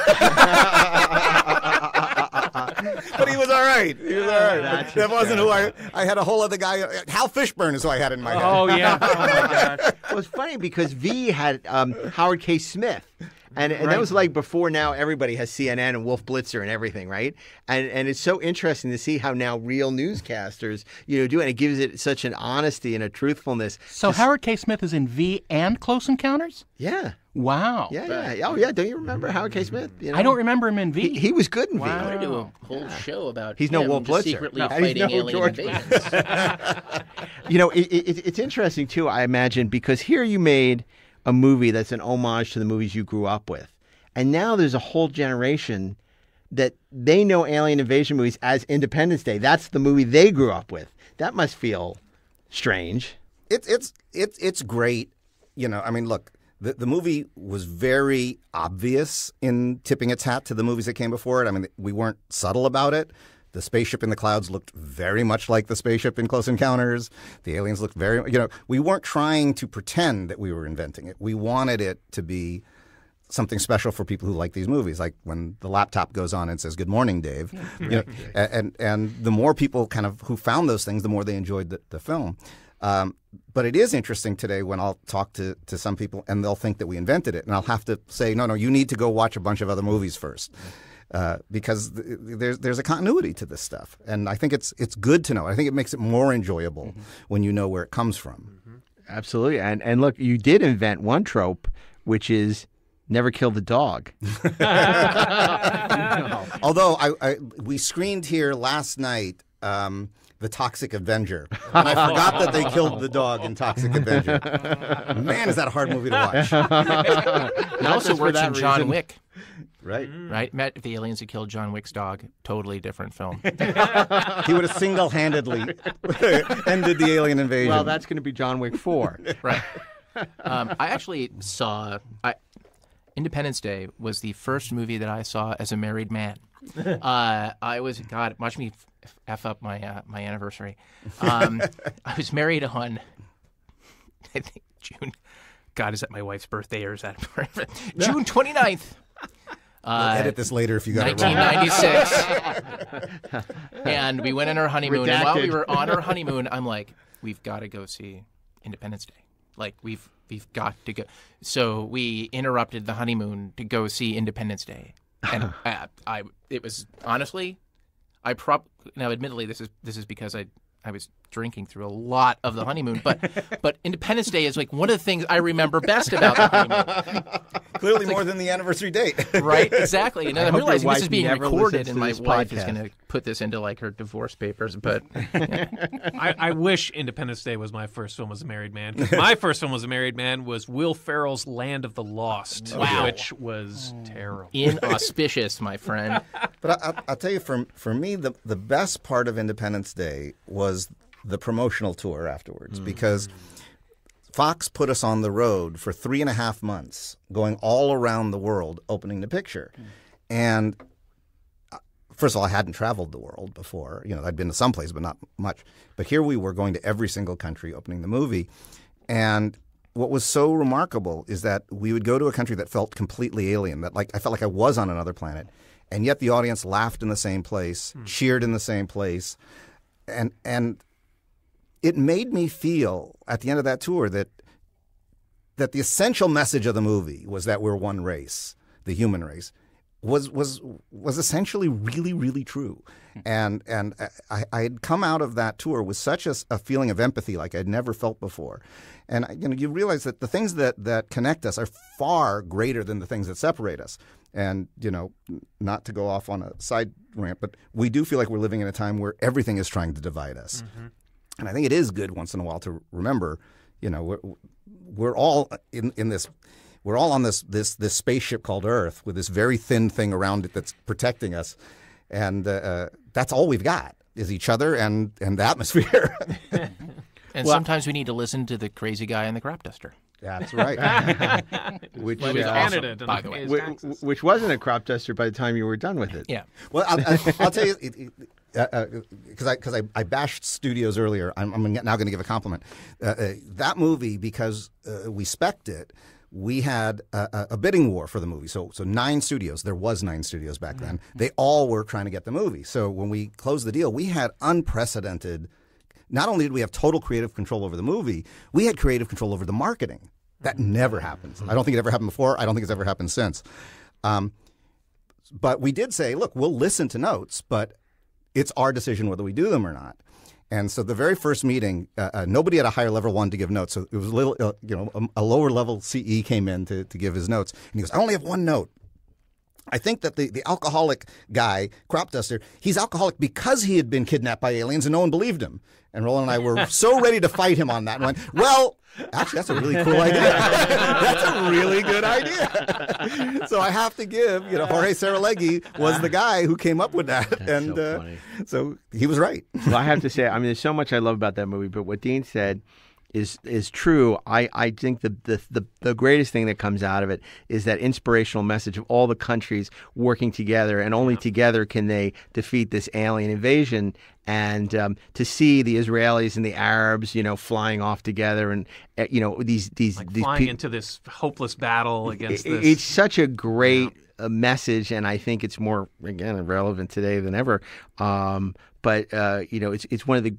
he was all right. That wasn't who I had a whole other guy. Hal Fishburne is who I had in my head. Oh, yeah. Oh, my gosh. Well, it's funny because V had Howard K. Smith. And that was like before now everybody has CNN and Wolf Blitzer and everything, right? And it's so interesting to see how now real newscasters, do it. And it gives it such an honesty and a truthfulness. So Howard K. Smith is in V and Close Encounters? Yeah. Wow. Yeah. Oh, yeah. Don't you remember Howard K. Smith? I don't remember him in V. He was good in V. I want to do a whole show about He's no him Wolf just Blitzer. secretly No, fighting he's no alien George invasions. It's interesting, too, I imagine, because here you made a movie that's an homage to the movies you grew up with. And now there's a whole generation that they know alien invasion movies as Independence Day. That's the movie they grew up with. That must feel strange. It's great. I mean, look, the movie was very obvious in tipping its hat to the movies that came before it. I mean, we weren't subtle about it. The spaceship in the clouds looked very much like the spaceship in Close Encounters. The aliens looked very, we weren't trying to pretend that we were inventing it. We wanted it to be something special for people who like these movies, like when the laptop goes on and says, "Good morning, Dave." And the more people kind of who found those things, the more they enjoyed the film. But it is interesting today when I'll talk to some people and they'll think that we invented it. And I'll have to say, no, you need to go watch a bunch of other movies first. Because there's a continuity to this stuff. And I think it's good to know. I think it makes it more enjoyable when you know where it comes from. Absolutely. And look, you did invent one trope, which is never kill the dog. Although we screened here last night The Toxic Avenger. And I forgot that they killed the dog in Toxic Avenger. Man, is that a hard movie to watch. It also works in John Wick. Right. Right? Met the aliens who killed John Wick's dog. Totally different film. He would have single-handedly ended the alien invasion. Well, that's going to be John Wick 4. Right. I actually saw... Independence Day was the first movie that I saw as a married man. God, watch me F up my my anniversary. I was married on, I think, June. God, is that my wife's birthday or is that June 29th? We'll edit this later if you got it wrong. 1996. And we went on our honeymoon. Redacted. And while we were on our honeymoon, I'm like, we've got to go see Independence Day. Like, we've got to go. So we interrupted the honeymoon to go see Independence Day. And it was, honestly, now admittedly, this is because I was drinking through a lot of the honeymoon, but Independence Day is like one of the things I remember best about the honeymoon. Clearly more than the anniversary date. Right, exactly. And I'm realizing this is being never recorded, listens and to my this wife is podcast. going to put this into like her divorce papers. But I wish Independence Day was my first film as a married man. 'Cause my first film as a married man was Will Ferrell's Land of the Lost, which was terrible. inauspicious, my friend. But I'll tell you, for me, the best part of Independence Day was the promotional tour afterwards, because Fox put us on the road for 3.5 months, going all around the world, opening the picture. And first of all, I hadn't traveled the world before. I'd been to some place, but not much. But here we were going to every single country, opening the movie. And what was so remarkable is that we would go to a country that felt completely alien, that I felt like I was on another planet. And yet the audience laughed in the same place, cheered in the same place. And it made me feel at the end of that tour that the essential message of the movie was that we're one race, the human race, was essentially really, really true. And I had come out of that tour with such a feeling of empathy like I'd never felt before. And you realize that the things that connect us are far greater than the things that separate us. And, not to go off on a side rant, but we do feel like we're living in a time where everything is trying to divide us. And I think it is good once in a while to remember, we're all in this, we're all on this spaceship called Earth with this very thin thing around it that's protecting us, and that's all we've got is each other and the atmosphere. And sometimes we need to listen to the crazy guy in the crop duster. That's right. Which Well, was Canada, awesome, by the way. which wasn't a crop duster by the time you were done with it. Yeah. Well, I'll tell you, because I bashed studios earlier, I'm now going to give a compliment. That movie, because we spec'd it, we had a bidding war for the movie. So 9 studios. There was 9 studios back then. They all were trying to get the movie. So when we closed the deal, we had unprecedented. Not only did we have total creative control over the movie, we had creative control over the marketing. That never happens. I don't think it ever happened before. I don't think it's ever happened since. But we did say, look, we'll listen to notes, but it's our decision whether we do them or not. And so the very first meeting, nobody at a higher level wanted to give notes. So it was a little, a lower level CE came in to give his notes. And he goes, I only have one note. I think that the alcoholic guy, crop duster, he's alcoholic because he had been kidnapped by aliens and no one believed him. And Roland and I were so ready to fight him on that and went, well, actually, that's a really cool idea. That's a really good idea. So I have to give, Jorge Saralegui was the guy who came up with that. That's and so funny. So he was right. Well, I have to say, I mean, there's so much I love about that movie, but what Dean said is true. I think the greatest thing that comes out of it is that inspirational message of all the countries working together, and only together can they defeat this alien invasion. And to see the Israelis and the Arabs, flying off together, and these flying into this hopeless battle against this. It's such a great message, and I think it's more, again, relevant today than ever. But it's one of the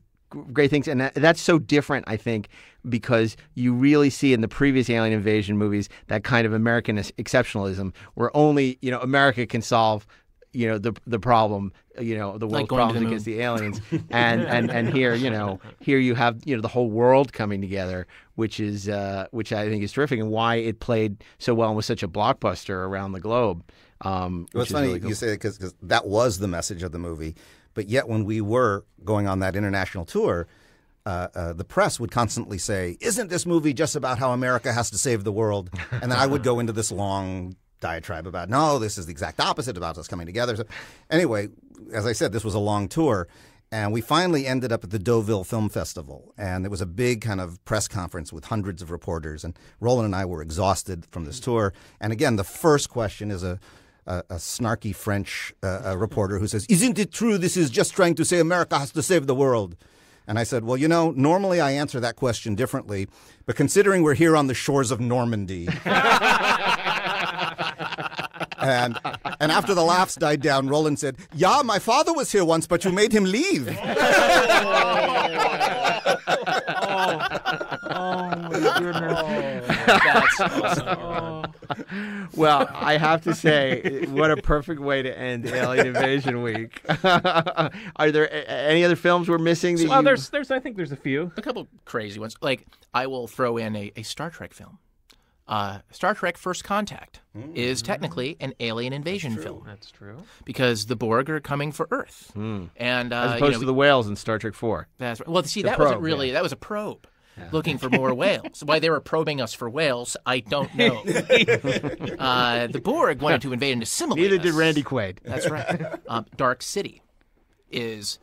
great things, and that's so different, I think, because you really see in the previous alien invasion movies that kind of American exceptionalism, where only America can solve the problem, the world's problems against the aliens, and here you have the whole world coming together, which I think is terrific, and why it played so well and was such a blockbuster around the globe. Well, it's funny you say that because that was the message of the movie. But yet when we were going on that international tour, the press would constantly say, isn't this movie just about how America has to save the world? And then I would go into this long diatribe about, no, this is the exact opposite, about us coming together. So anyway, as I said, this was a long tour. And we finally ended up at the Deauville Film Festival. And it was a big kind of press conference with hundreds of reporters. And Roland and I were exhausted from this tour. And again, the first question is a snarky French reporter who says, isn't it true this is just trying to say America has to save the world? And I said, well, normally I answer that question differently, but considering we're here on the shores of Normandy. And after the laughs died down, Roland said, yeah, my father was here once, but you made him leave. My goodness. That's awesome. Well, I have to say, what a perfect way to end Alien Invasion Week. Are there any other films we're missing? I think there's a few. A couple crazy ones. Like, I will throw in a Star Trek film. Star Trek First Contact is technically an alien invasion film. That's true. Because the Borg are coming for Earth. And as opposed to the whales in Star Trek 4. That's right. Well, see, that wasn't really, that was a probe. Looking for more whales. Why they were probing us for whales, I don't know. The Borg wanted to invade and assimilate Neither us. did Randy Quaid. That's right. Dark City is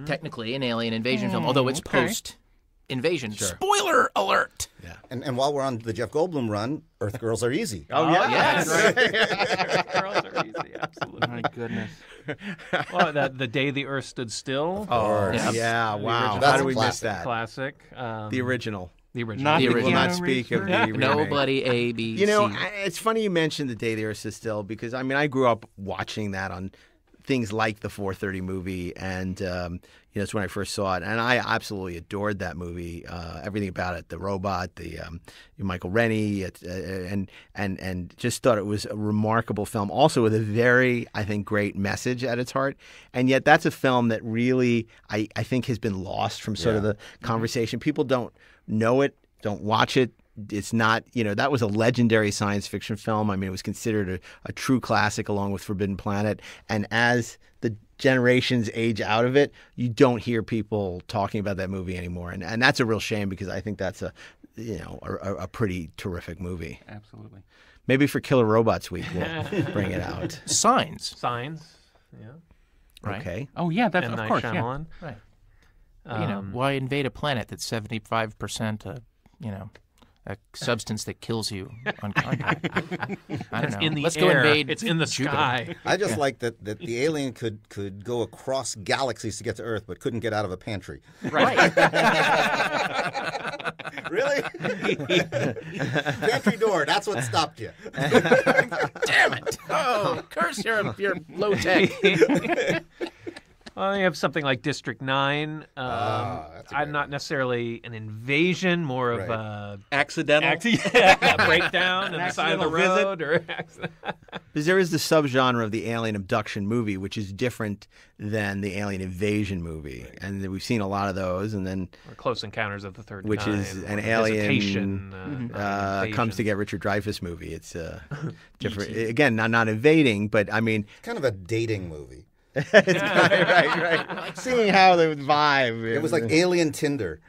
technically an alien invasion film, although it's post-invasion. Sure. Spoiler alert! Yeah. And while we're on the Jeff Goldblum run, Earth Girls Are Easy. Oh, yeah. Yes. Earth Girls Are Easy, absolutely. My goodness. Well, the Day the Earth Stood Still. Oh, Yeah. Wow. That's How do we classic. miss that? Classic. The original. The original. Not The the original. will not speak of the remake. Nobody A, B, C. It's funny you mentioned The Day the Earth Stood Still, because, I grew up watching that on things like the 4:30 movie, and that's when I first saw it, and I absolutely adored that movie. Everything about it, the robot, the Michael Rennie, and just thought it was a remarkable film. Also with a very, I think, great message at its heart. And yet that's a film that really, I think, has been lost from sort of the conversation. People don't know it, don't watch it. It's not, that was a legendary science fiction film. It was considered a true classic along with Forbidden Planet. And as the generations age out of it, you don't hear people talking about that movie anymore. And that's a real shame, because I think that's a pretty terrific movie. Absolutely. Maybe for Killer Robots Week, we'll bring it out. Signs. Yeah. Right? Okay. Oh yeah, that's M. of Night course. Shyamalan. Right. Why invade a planet that's 75%, a substance that kills you on contact? I don't know. In the Let's air. go invade It's in the Jupiter. sky. I just like that the alien could go across galaxies to get to Earth, but couldn't get out of a pantry. Right. Really? Pantry door, that's what stopped you. Damn it! Oh, curse your low tech. Well, you have something like District 9. I'm not necessarily an invasion, more of a accidental a breakdown on the side of the road. Because there is the subgenre of the alien abduction movie, which is different than the alien invasion movie. Right. And we've seen a lot of those. And then or Close Encounters of the Third Kind. Which is an alien comes to get Richard Dreyfuss movie. It's different. Again, not invading, but I mean... kind of a dating movie. It's right. Seeing how they would vibe. It was like Alien Tinder.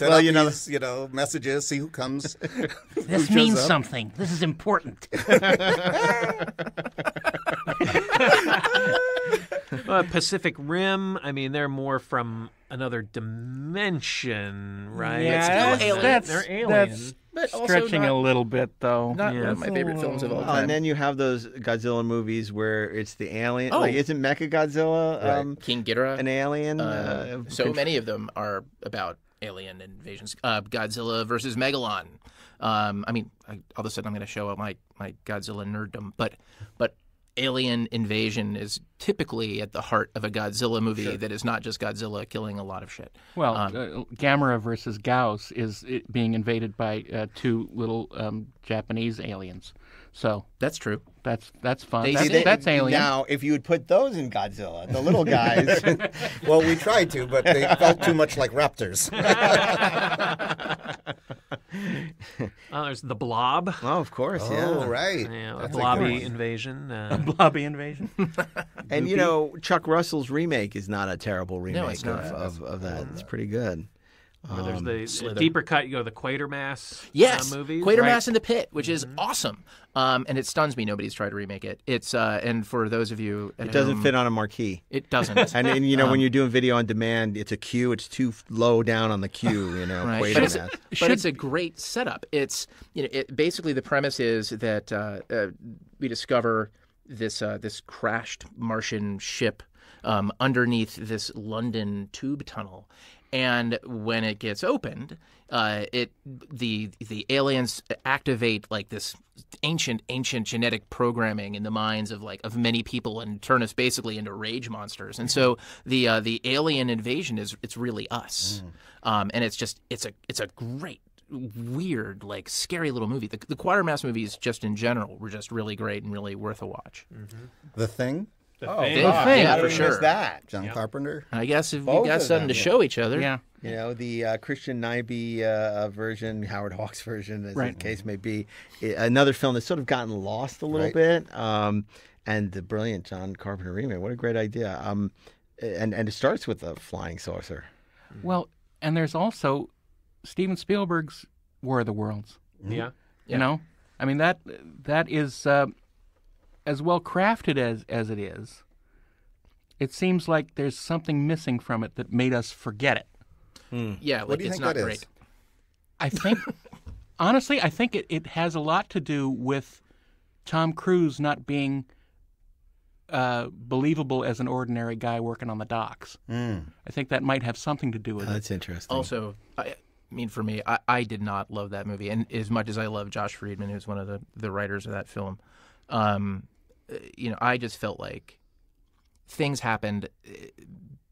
Well, these, messages, see who comes. This means something. This is important. Pacific Rim, I mean, they're more from another dimension, right? Yeah, they're aliens. But stretching a little bit, though. Not one of my favorite films of all time. And then you have those Godzilla movies where it's the alien. Like, isn't Mechagodzilla King Ghidorah an alien? So many of them are about alien invasions. Godzilla versus Megalon. I mean, all of a sudden I'm going to show out my Godzilla nerddom, but alien invasion is typically at the heart of a Godzilla movie that is not just Godzilla killing a lot of shit. Well, Gamera versus Gauss is being invaded by two little Japanese aliens. So that's true. That's fun. That's alien. Now, if you would put those in Godzilla, the little guys. Well, we tried to, but they felt too much like raptors. There's the Blob. Oh, of course, Oh, right. Yeah, a That's blobby good. invasion. Blobby invasion. And Chuck Russell's remake is not a terrible remake No, it's not. of that. It's pretty good. There's the deeper cut. You go to the Quatermass movies. Quatermass in the Pit, which is awesome. And it stuns me nobody's tried to remake it. It's and for those of you at It doesn't home, fit on a marquee. It doesn't. And when you're doing video on demand, it's a queue. It's too low down on the queue. Right. Quatermass. But it's a great setup. It's basically the premise is that we discover this crashed Martian ship underneath this London tube tunnel. And when it gets opened, the aliens activate like this ancient genetic programming in the minds of many people and turn us basically into rage monsters. And so the alien invasion it's really us, and it's a great, weird, like scary little movie. The Quatermass movies just in general were just really great and really worth a watch. Mm-hmm. The Thing. The Thing. Yeah, for sure. That John Carpenter. I guess if Both you got of something them, to show each other. Yeah. The Christian Nyby version, Howard Hawks version, as the case may be. Another film that's sort of gotten lost a little bit. And the brilliant John Carpenter remake. What a great idea. And it starts with a flying saucer. Well, and there's also Steven Spielberg's War of the Worlds. Yeah. I mean, that is as well crafted as it is. It seems like there's something missing from it that made us forget it. Yeah, What do you it's think not that great. is? I think, honestly, it has a lot to do with Tom Cruise not being believable as an ordinary guy working on the docks. I think that might have something to do with it. That's interesting. Also, I mean, for me, I did not love that movie. And as much as I love Josh Friedman, who's one of the writers of that film, I just felt like things happened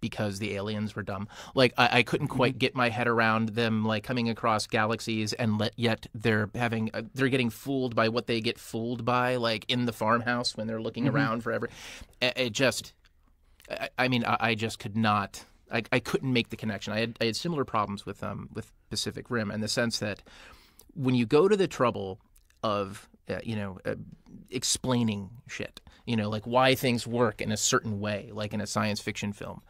because the aliens were dumb. Like I couldn't quite get my head around them like coming across galaxies and yet they're getting fooled by what they get fooled by, like in the farmhouse when they're looking around forever. I just could not. I couldn't make the connection. I had similar problems with Pacific Rim in the sense that when you go to the trouble of explaining shit, like why things work in a certain way, like in a science fiction film.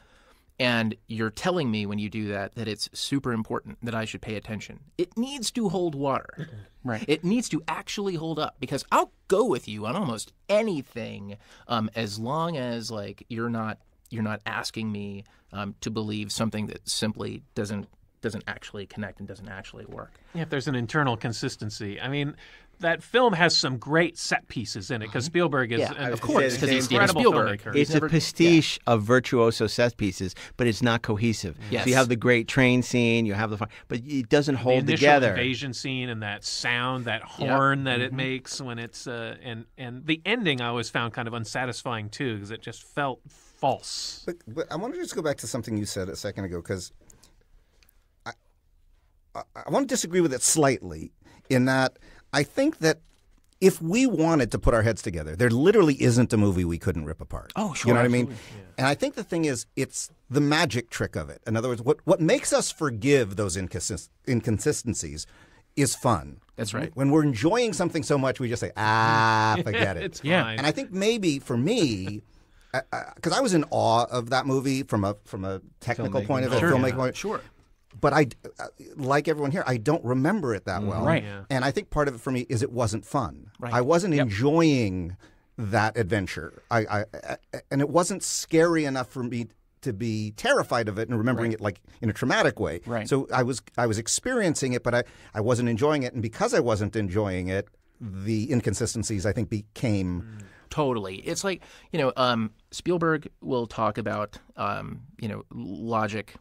And you're telling me when you do that it's super important that I should pay attention. It needs to hold water. Right. It needs to actually hold up because I'll go with you on almost anything as long as like you're not asking me to believe something that simply doesn't doesn't actually connect and doesn't actually work. Yeah, if there's an internal consistency. I mean, that film has some great set pieces in it because Spielberg is, of course, because he's Steven incredible Spielberg. filmmaker. It's a pastiche of virtuoso set pieces, but it's not cohesive. Yes. So you have the great train scene, you have the fun, but it doesn't The hold initial together. invasion scene and that sound, that horn that it makes when it's and the ending I always found kind of unsatisfying too because it just felt false. But I want to just go back to something you said a second ago because I want to disagree with it slightly in that I think that if we wanted to put our heads together, there literally isn't a movie we couldn't rip apart. Oh, sure. You know what I mean? Absolutely. And I think the thing is, it's the magic trick of it. In other words, what makes us forgive those inconsistencies is fun. That's right. When we're enjoying something so much, we just say, forget it. It's fine. And I think maybe for me, because I was in awe of that movie from a technical point of view, filmmaking point. Sure. But I, like everyone here, I don't remember it that well. Right. Yeah. And I think part of it for me is it wasn't fun. Right. I wasn't enjoying that adventure. And it wasn't scary enough for me to be terrified of it and remembering it like in a traumatic way. Right. So I was experiencing it, but I wasn't enjoying it. And because I wasn't enjoying it, the inconsistencies I think became. Totally. It's like, Spielberg will talk about, logic,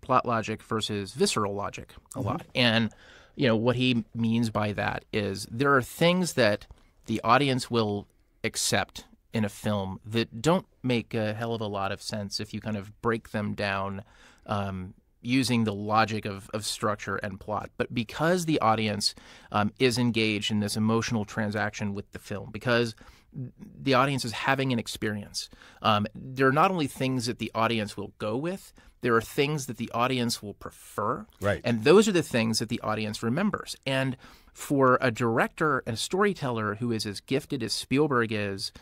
plot logic versus visceral logic a lot. And, what he means by that is there are things that the audience will accept in a film that don't make a hell of a lot of sense if you kind of break them down using the logic of structure and plot. But because the audience is engaged in this emotional transaction with the film, because the audience is having an experience, there are not only things that the audience will go with, there are things that the audience will prefer. Right. And those are the things that the audience remembers. And for a director and a storyteller who is as gifted as Spielberg is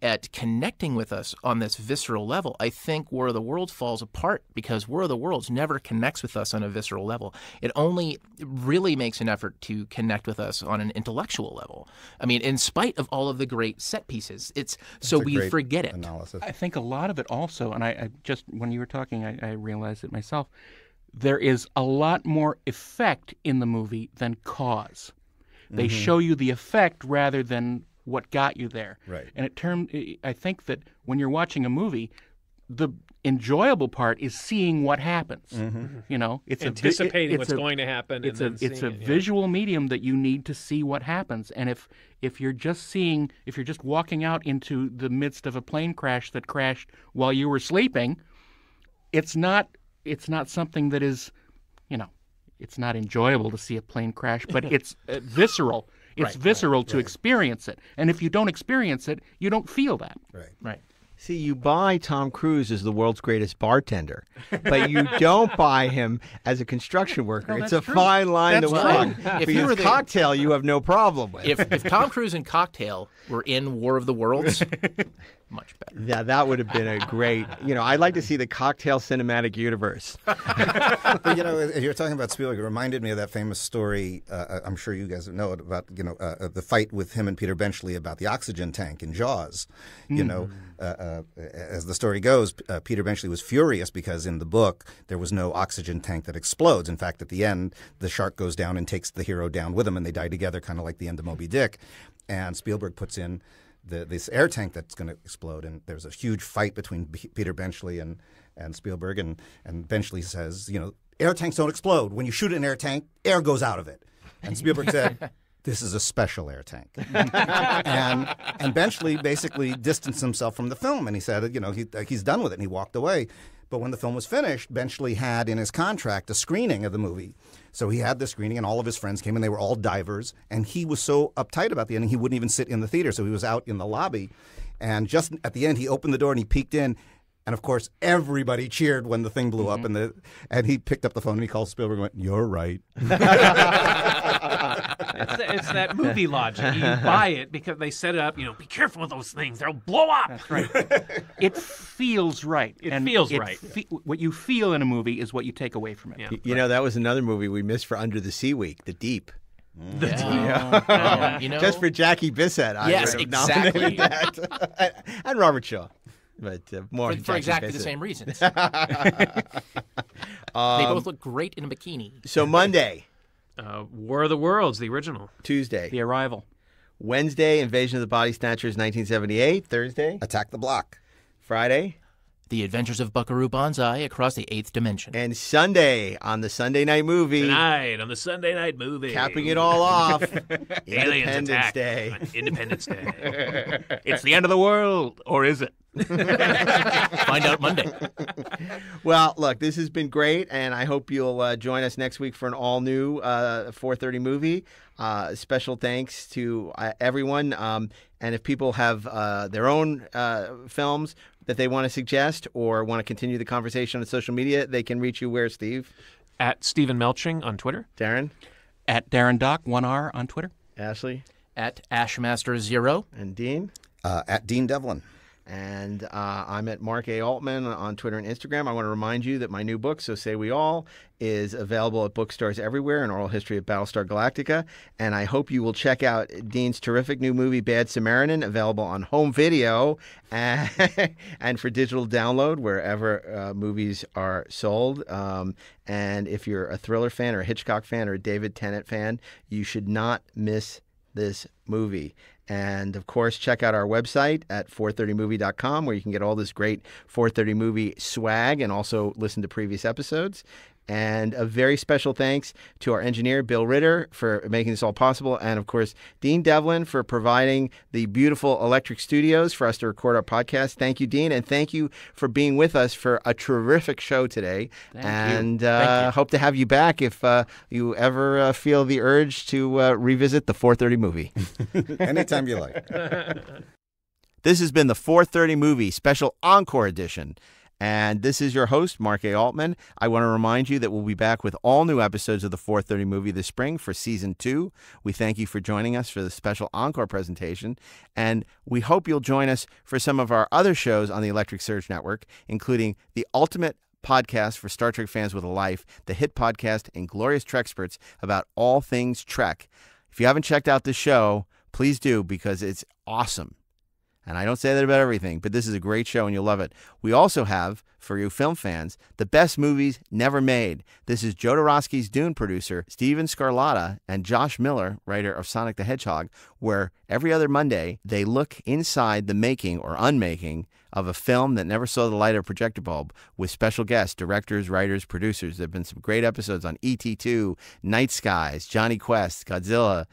at connecting with us on this visceral level, I think War of the Worlds falls apart because War of the Worlds never connects with us on a visceral level. It only really makes an effort to connect with us on an intellectual level. I mean, in spite of all of the great set pieces, so we forget it. Analysis. I think a lot of it also, and I just, when you were talking, I realized it myself, there is a lot more effect in the movie than cause. They show you the effect rather than what got you there. Right. And I think that when you're watching a movie, the enjoyable part is seeing what happends. It's Anticipating what's going to happen. It's and then a seeing it, visual medium that you need to see what happens. And if you're just walking out into the midst of a plane crash that crashed while you were sleeping, it's not something that is, it's not enjoyable to see a plane crash, but it's visceral. It's visceral to experience it. And if you don't experience it, you don't feel that. Right. See, you buy Tom Cruise as the world's greatest bartender, but you don't buy him as a construction worker. No, it's a that's true. fine line That's to true. walk. If For you were his the- cocktail, you have no problem with. If Tom Cruise and Cocktail were in War of the Worlds, much better. Yeah, that would have been a great. I'd like to see the Cocktail cinematic universe. But if you're talking about Spielberg, it reminded me of that famous story. I'm sure you guys know it about the fight with him and Peter Benchley about the oxygen tank in Jaws. As the story goes, Peter Benchley was furious because in the book there was no oxygen tank that explodes. In fact, at the end, the shark goes down and takes the hero down with him, and they die together, kind of like the end of Moby Dick. And Spielberg puts in this air tank that's going to explode, and there's a huge fight between Peter Benchley and Spielberg, and Benchley says, air tanks don't explode. When you shoot an air tank, air goes out of it. And Spielberg said, this is a special air tank. and Benchley basically distanced himself from the film, and he said, he's done with it, and he walked away. But when the film was finished, Benchley had in his contract a screening of the movie. So he had the screening, and all of his friends came, and they were all divers. And he was so uptight about the ending, he wouldn't even sit in the theater. So he was out in the lobby. And just at the end, he opened the door, and he peeked in. And, of course, everybody cheered when the thing blew up. And he picked up the phone, and he called Spielberg and went, "You're right." It's that movie logic. You buy it because they set it up, be careful with those things. They'll blow up. That's right. It feels right. It feels right. What you feel in a movie is what you take away from it. Yeah. That was another movie we missed for Under the Sea Week, The Deep. The Just for Jackie Bissett, I Yes, would have nominated exactly. that. And Robert Shaw. but more for exactly the same reasons. They both look great in a bikini. So Monday, War of the Worlds, the original. Tuesday, The Arrival. Wednesday, Invasion of the Body Snatchers, 1978. Thursday, Attack the Block. Friday, The Adventures of Buckaroo Banzai Across the Eighth Dimension. and Sunday on the Sunday night movie. Tonight on the Sunday night movie. Capping it all off, Aliens Independence attack Day. on Independence Day. It's the end of the world, or is it? Find out Monday. Well, look, this has been great, and I hope you'll join us next week for an all-new 4:30 movie. Special thanks to everyone, and if people have their own films that they want to suggest or want to continue the conversation on social media, they can reach you where, Steve? At Stephen Melching on Twitter. Darren? At Darren Doc, 1R on Twitter. Ashley? At Ashmaster0. And Dean? At Dean Devlin. And I'm at Mark A. Altman on Twitter and Instagram. I want to remind you that my new book, So Say We All, is available at bookstores everywhere, An Oral History of Battlestar Galactica. And I hope you will check out Dean's terrific new movie, Bad Samaritan, available on home video and for digital download wherever movies are sold. And if you're a thriller fan or a Hitchcock fan or a David Tennant fan, you should not miss this movie. And, of course, check out our website at 430movie.com where you can get all this great 430 movie swag and also listen to previous episodes. And a very special thanks to our engineer, Bill Ritter, for making this all possible. And, of course, Dean Devlin for providing the beautiful electric studios for us to record our podcast. Thank you, Dean. And thank you for being with us for a terrific show today. Thank you. Hope to have you back if you ever feel the urge to revisit the 430 movie. Anytime you like. This has been the 430 Movie Special Encore Edition. And this is your host, Mark A. Altman. I want to remind you that we'll be back with all new episodes of the 430 Movie this spring for Season 2. We thank you for joining us for the special encore presentation. And we hope you'll join us for some of our other shows on the Electric Surge Network, including the Ultimate Podcast for Star Trek fans with a life, the hit podcast Inglorious Treksperts about all things Trek. If you haven't checked out this show, please do, because it's awesome. And I don't say that about everything, but this is a great show and you'll love it. We also have, for you film fans, the best movies never made. This is Jodorowsky's Dune producer, Steven Scarlatta, and Josh Miller, writer of Sonic the Hedgehog, where every other Monday they look inside the making or unmaking of a film that never saw the light of a projector bulb with special guests, directors, writers, producers. There have been some great episodes on E.T. 2, Night Skies, Johnny Quest, Godzilla,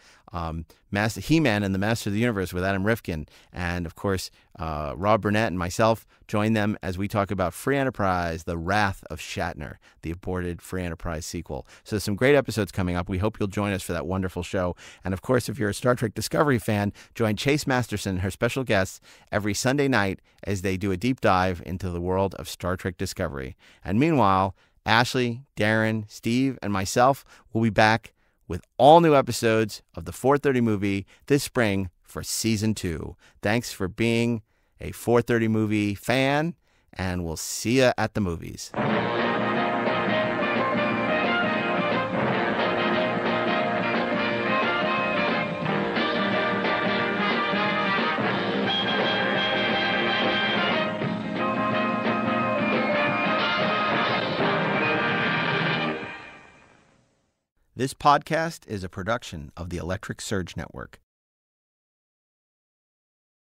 Master He-Man and the Master of the Universe with Adam Rifkin. And, of course, Rob Burnett and myself join them as we talk about Free Enterprise, The Wrath of Shatner, the aborted Free Enterprise sequel. So some great episodes coming up. We hope you'll join us for that wonderful show. And, of course, if you're a Star Trek Discovery fan, join Chase Masterson and her special guests every Sunday night as they do a deep dive into the world of Star Trek Discovery. And meanwhile, Ashley, Darren, Steve, and myself will be back with all new episodes of the 430 Movie this spring for Season 2. Thanks for being a 430 Movie fan, and we'll see you at the movies. This podcast is a production of the Electric Surge Network.